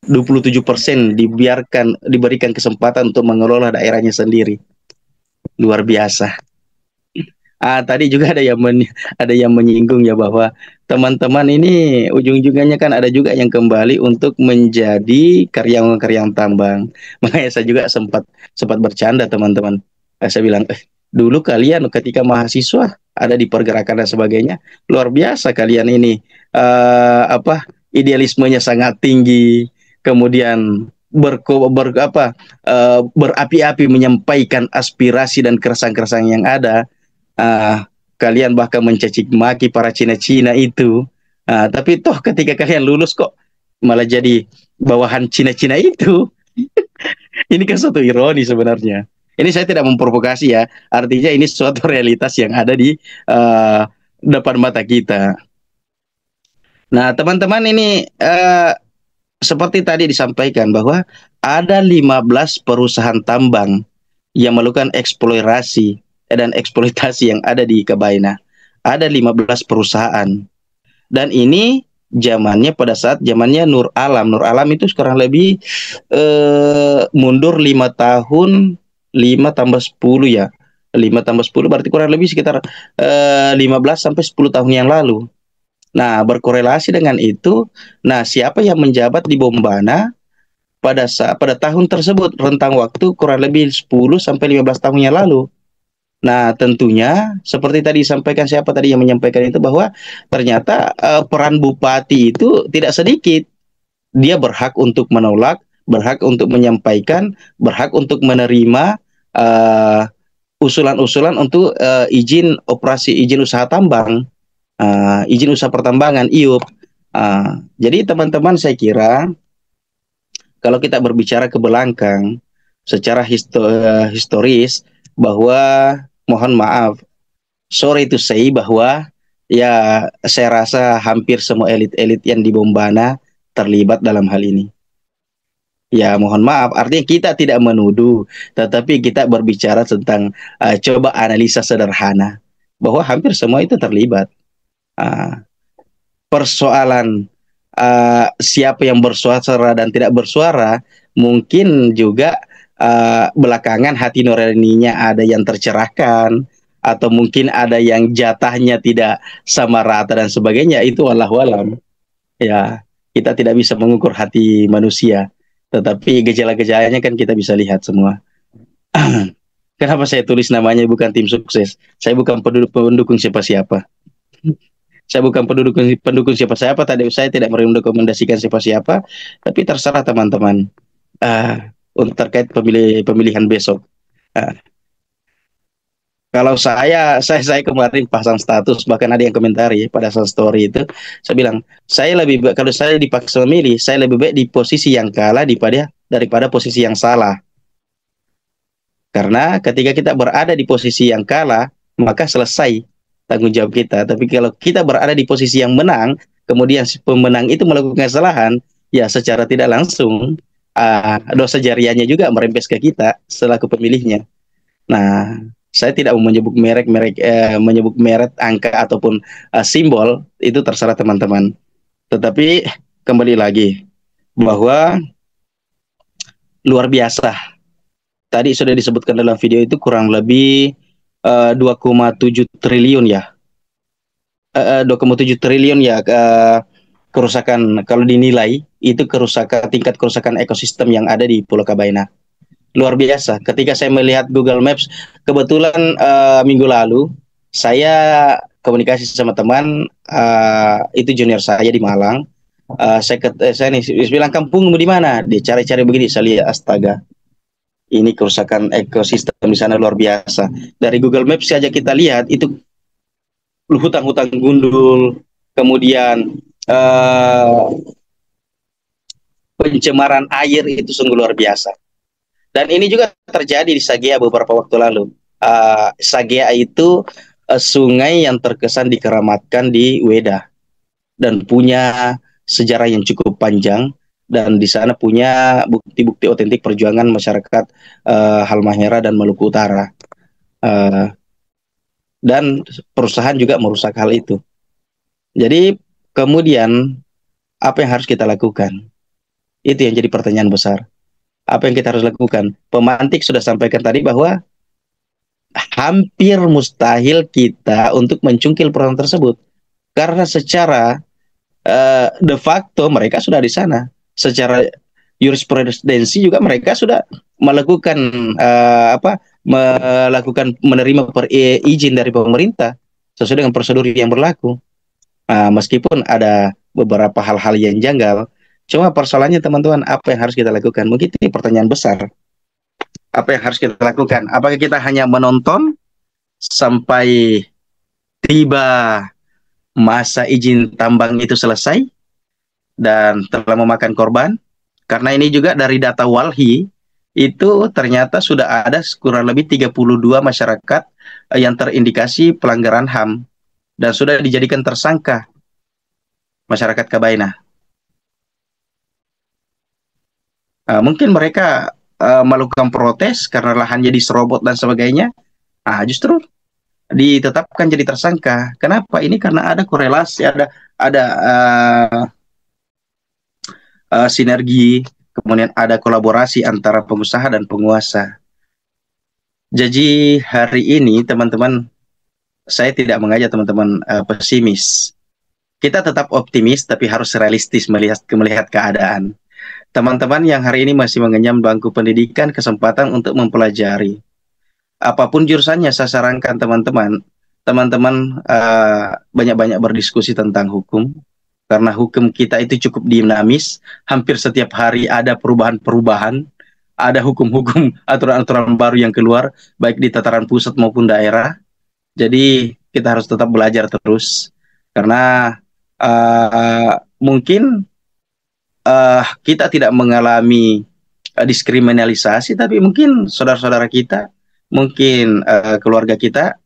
27% diberikan kesempatan untuk mengelola daerahnya sendiri. Luar biasa. Tadi juga ada yang menyinggung ya bahwa teman-teman ini ujung-ujungnya kan ada juga yang kembali untuk menjadi karyawan-karyawan tambang. Makanya saya juga sempat bercanda teman-teman. Saya bilang, dulu kalian ketika mahasiswa ada di pergerakan dan sebagainya, luar biasa kalian ini idealismenya sangat tinggi, kemudian berapi-api menyampaikan aspirasi dan keresahan-keresahan yang ada. Kalian bahkan mencaci maki para Cina-Cina itu. Tapi toh ketika kalian lulus kok malah jadi bawahan Cina-Cina itu. Ini kan suatu ironi sebenarnya. Ini saya tidak memprovokasi ya. Artinya ini suatu realitas yang ada di depan mata kita. Nah, teman-teman ini seperti tadi disampaikan bahwa ada 15 perusahaan tambang yang melakukan eksplorasi dan eksploitasi yang ada di Kabaina. Ada 15 perusahaan. Dan ini pada saat zamannya Nur Alam. Nur Alam itu kurang lebih mundur 5 tahun, 5 tambah 10 ya. 5 tambah 10 berarti kurang lebih sekitar 15 sampai 10 tahun yang lalu. Nah, berkorelasi dengan itu, siapa yang menjabat di Bombana pada tahun tersebut, rentang waktu kurang lebih 10 sampai 15 tahun yang lalu. Nah, tentunya seperti tadi disampaikan, siapa tadi yang menyampaikan itu, bahwa ternyata peran bupati itu tidak sedikit. Dia berhak untuk menolak, berhak untuk menyampaikan, berhak untuk menerima usulan-usulan untuk izin usaha tambang, izin usaha pertambangan, IUP. Jadi teman-teman, saya kira kalau kita berbicara ke belakang secara historis, bahwa mohon maaf, sorry to say, bahwa ya saya rasa hampir semua elit-elit yang di Bombana terlibat dalam hal ini. Ya mohon maaf, artinya kita tidak menuduh, tetapi kita berbicara tentang coba analisa sederhana bahwa hampir semua itu terlibat. Persoalan siapa yang bersuara dan tidak bersuara, mungkin juga belakangan hati nuraninya ada yang tercerahkan, atau mungkin ada yang jatahnya tidak sama rata dan sebagainya. Itu wallahu alam. Ya, kita tidak bisa mengukur hati manusia, tetapi gejala-gejalanya kan kita bisa lihat semua. Kenapa saya tulis namanya bukan tim sukses? Saya bukan pendukung siapa-siapa. Saya bukan pendukung siapa-siapa. Tadi saya tidak merekomendasikan siapa-siapa, tapi terserah teman-teman untuk terkait pemilihan besok. Kalau saya kemarin pasang status, bahkan ada yang komentari pada story itu, saya bilang, kalau saya dipaksa memilih, saya lebih baik di posisi yang kalah daripada posisi yang salah. Karena ketika kita berada di posisi yang kalah, maka selesai tanggung jawab kita. Tapi kalau kita berada di posisi yang menang, kemudian si pemenang itu melakukan kesalahan, ya secara tidak langsung dosa jariahnya juga merembes ke kita selaku pemilihnya. Nah, saya tidak mau menyebut merek angka ataupun simbol, itu terserah teman-teman. Tetapi kembali lagi bahwa luar biasa. Tadi sudah disebutkan dalam video itu kurang lebih 2,7 triliun ya. 2,7 triliun ya kerusakan, kalau dinilai itu tingkat kerusakan ekosistem yang ada di Pulau Kabaina. Luar biasa. Ketika saya melihat Google Maps, kebetulan minggu lalu saya komunikasi sama teman, itu junior saya di Malang. Saya bilang, kampung di mana? Dia cari-cari begini, saya lihat, astaga, ini kerusakan ekosistem di sana luar biasa. Dari Google Maps saja kita lihat itu hutan-hutan gundul, kemudian pencemaran air itu sungguh luar biasa. Dan ini juga terjadi di Sagea beberapa waktu lalu. Sagea itu sungai yang terkesan dikeramatkan di Weda dan punya sejarah yang cukup panjang, dan di sana punya bukti-bukti otentik perjuangan masyarakat Halmahera dan Maluku Utara. Dan perusahaan juga merusak hal itu. Jadi kemudian apa yang harus kita lakukan? Itu yang jadi pertanyaan besar. Apa yang kita harus lakukan? Pemantik sudah sampaikan tadi bahwa hampir mustahil kita untuk mencungkil perusahaan tersebut. Karena secara de facto mereka sudah di sana. Secara jurisprudensi juga mereka sudah melakukan menerima izin dari pemerintah sesuai dengan prosedur yang berlaku. Meskipun ada beberapa hal-hal yang janggal, cuma persoalannya teman-teman, apa yang harus kita lakukan? Mungkin ini pertanyaan besar. Apa yang harus kita lakukan? Apakah kita hanya menonton sampai tiba masa izin tambang itu selesai dan telah memakan korban? Karena ini juga dari data Walhi, itu ternyata sudah ada kurang lebih 32 masyarakat yang terindikasi pelanggaran HAM dan sudah dijadikan tersangka masyarakat Kabaina. Mungkin mereka melakukan protes karena lahannya diserobot dan sebagainya. Justru ditetapkan jadi tersangka. Kenapa? Ini karena ada korelasi, ada sinergi, kemudian ada kolaborasi antara pengusaha dan penguasa. Jadi hari ini teman-teman, saya tidak mengajak teman-teman pesimis. Kita tetap optimis, tapi harus realistis melihat keadaan. Teman-teman yang hari ini masih mengenyam bangku pendidikan, kesempatan untuk mempelajari. Apapun jurusannya, saya sarankan teman-teman banyak-banyak berdiskusi tentang hukum. Karena hukum kita itu cukup dinamis, hampir setiap hari ada perubahan-perubahan, ada hukum-hukum, aturan-aturan baru yang keluar, baik di tataran pusat maupun daerah. Jadi kita harus tetap belajar terus, karena mungkin kita tidak mengalami diskriminalisasi, tapi mungkin saudara-saudara kita, mungkin keluarga kita,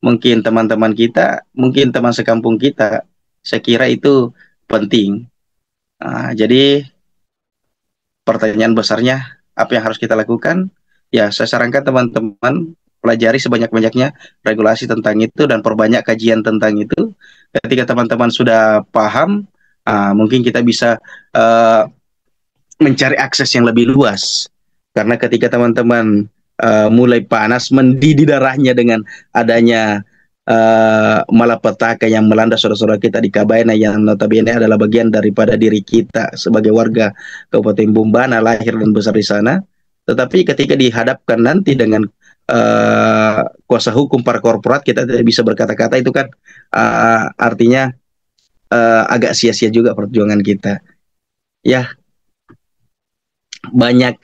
mungkin teman-teman kita, mungkin teman sekampung kita. Saya kira itu penting. Jadi pertanyaan besarnya, apa yang harus kita lakukan? Ya, saya sarankan teman-teman pelajari sebanyak-banyaknya regulasi tentang itu dan perbanyak kajian tentang itu. Ketika teman-teman sudah paham, mungkin kita bisa mencari akses yang lebih luas. Karena ketika teman-teman mulai panas, mendidih darahnya dengan adanya malapetaka yang melanda saudara-saudara kita di Kabaina, yang notabene adalah bagian daripada diri kita sebagai warga Kabupaten Bombana, lahir dan besar di sana. Tetapi ketika dihadapkan nanti dengan kuasa hukum para korporat, kita tidak bisa berkata-kata, itu kan artinya agak sia-sia juga perjuangan kita. Ya, banyak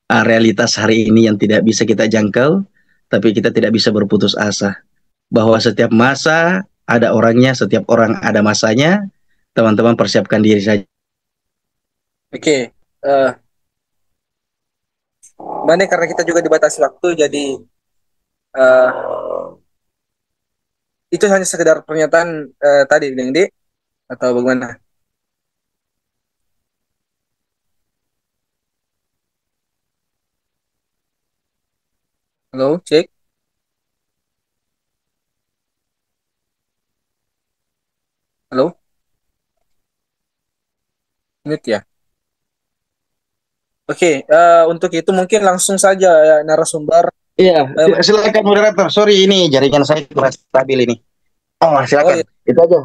realitas hari ini yang tidak bisa kita jangkau, tapi kita tidak bisa berputus asa. Bahwa setiap masa ada orangnya, setiap orang ada masanya. Teman-teman persiapkan diri saja. Oke. Mana karena kita juga dibatasi waktu, jadi itu hanya sekedar pernyataan tadi, Dengdi, atau bagaimana? Halo, cek. Halo, mute ya. Oke, untuk itu mungkin langsung saja ya, narasumber. Iya, silakan moderator. Sorry, ini jaringan saya kurang stabil ini. Silakan. Oh, iya. Itu aja.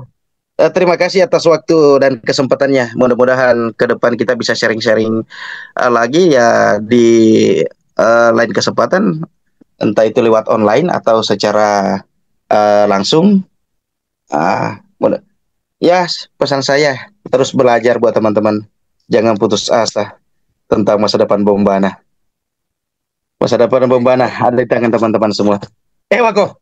Terima kasih atas waktu dan kesempatannya. Mudah-mudahan ke depan kita bisa sharing-sharing lagi ya di lain kesempatan, entah itu lewat online atau secara langsung. Ya, pesan saya terus belajar buat teman-teman. Jangan putus asa tentang masa depan Bombana. Masa depan Bombana ada di tangan teman-teman semua. Wako.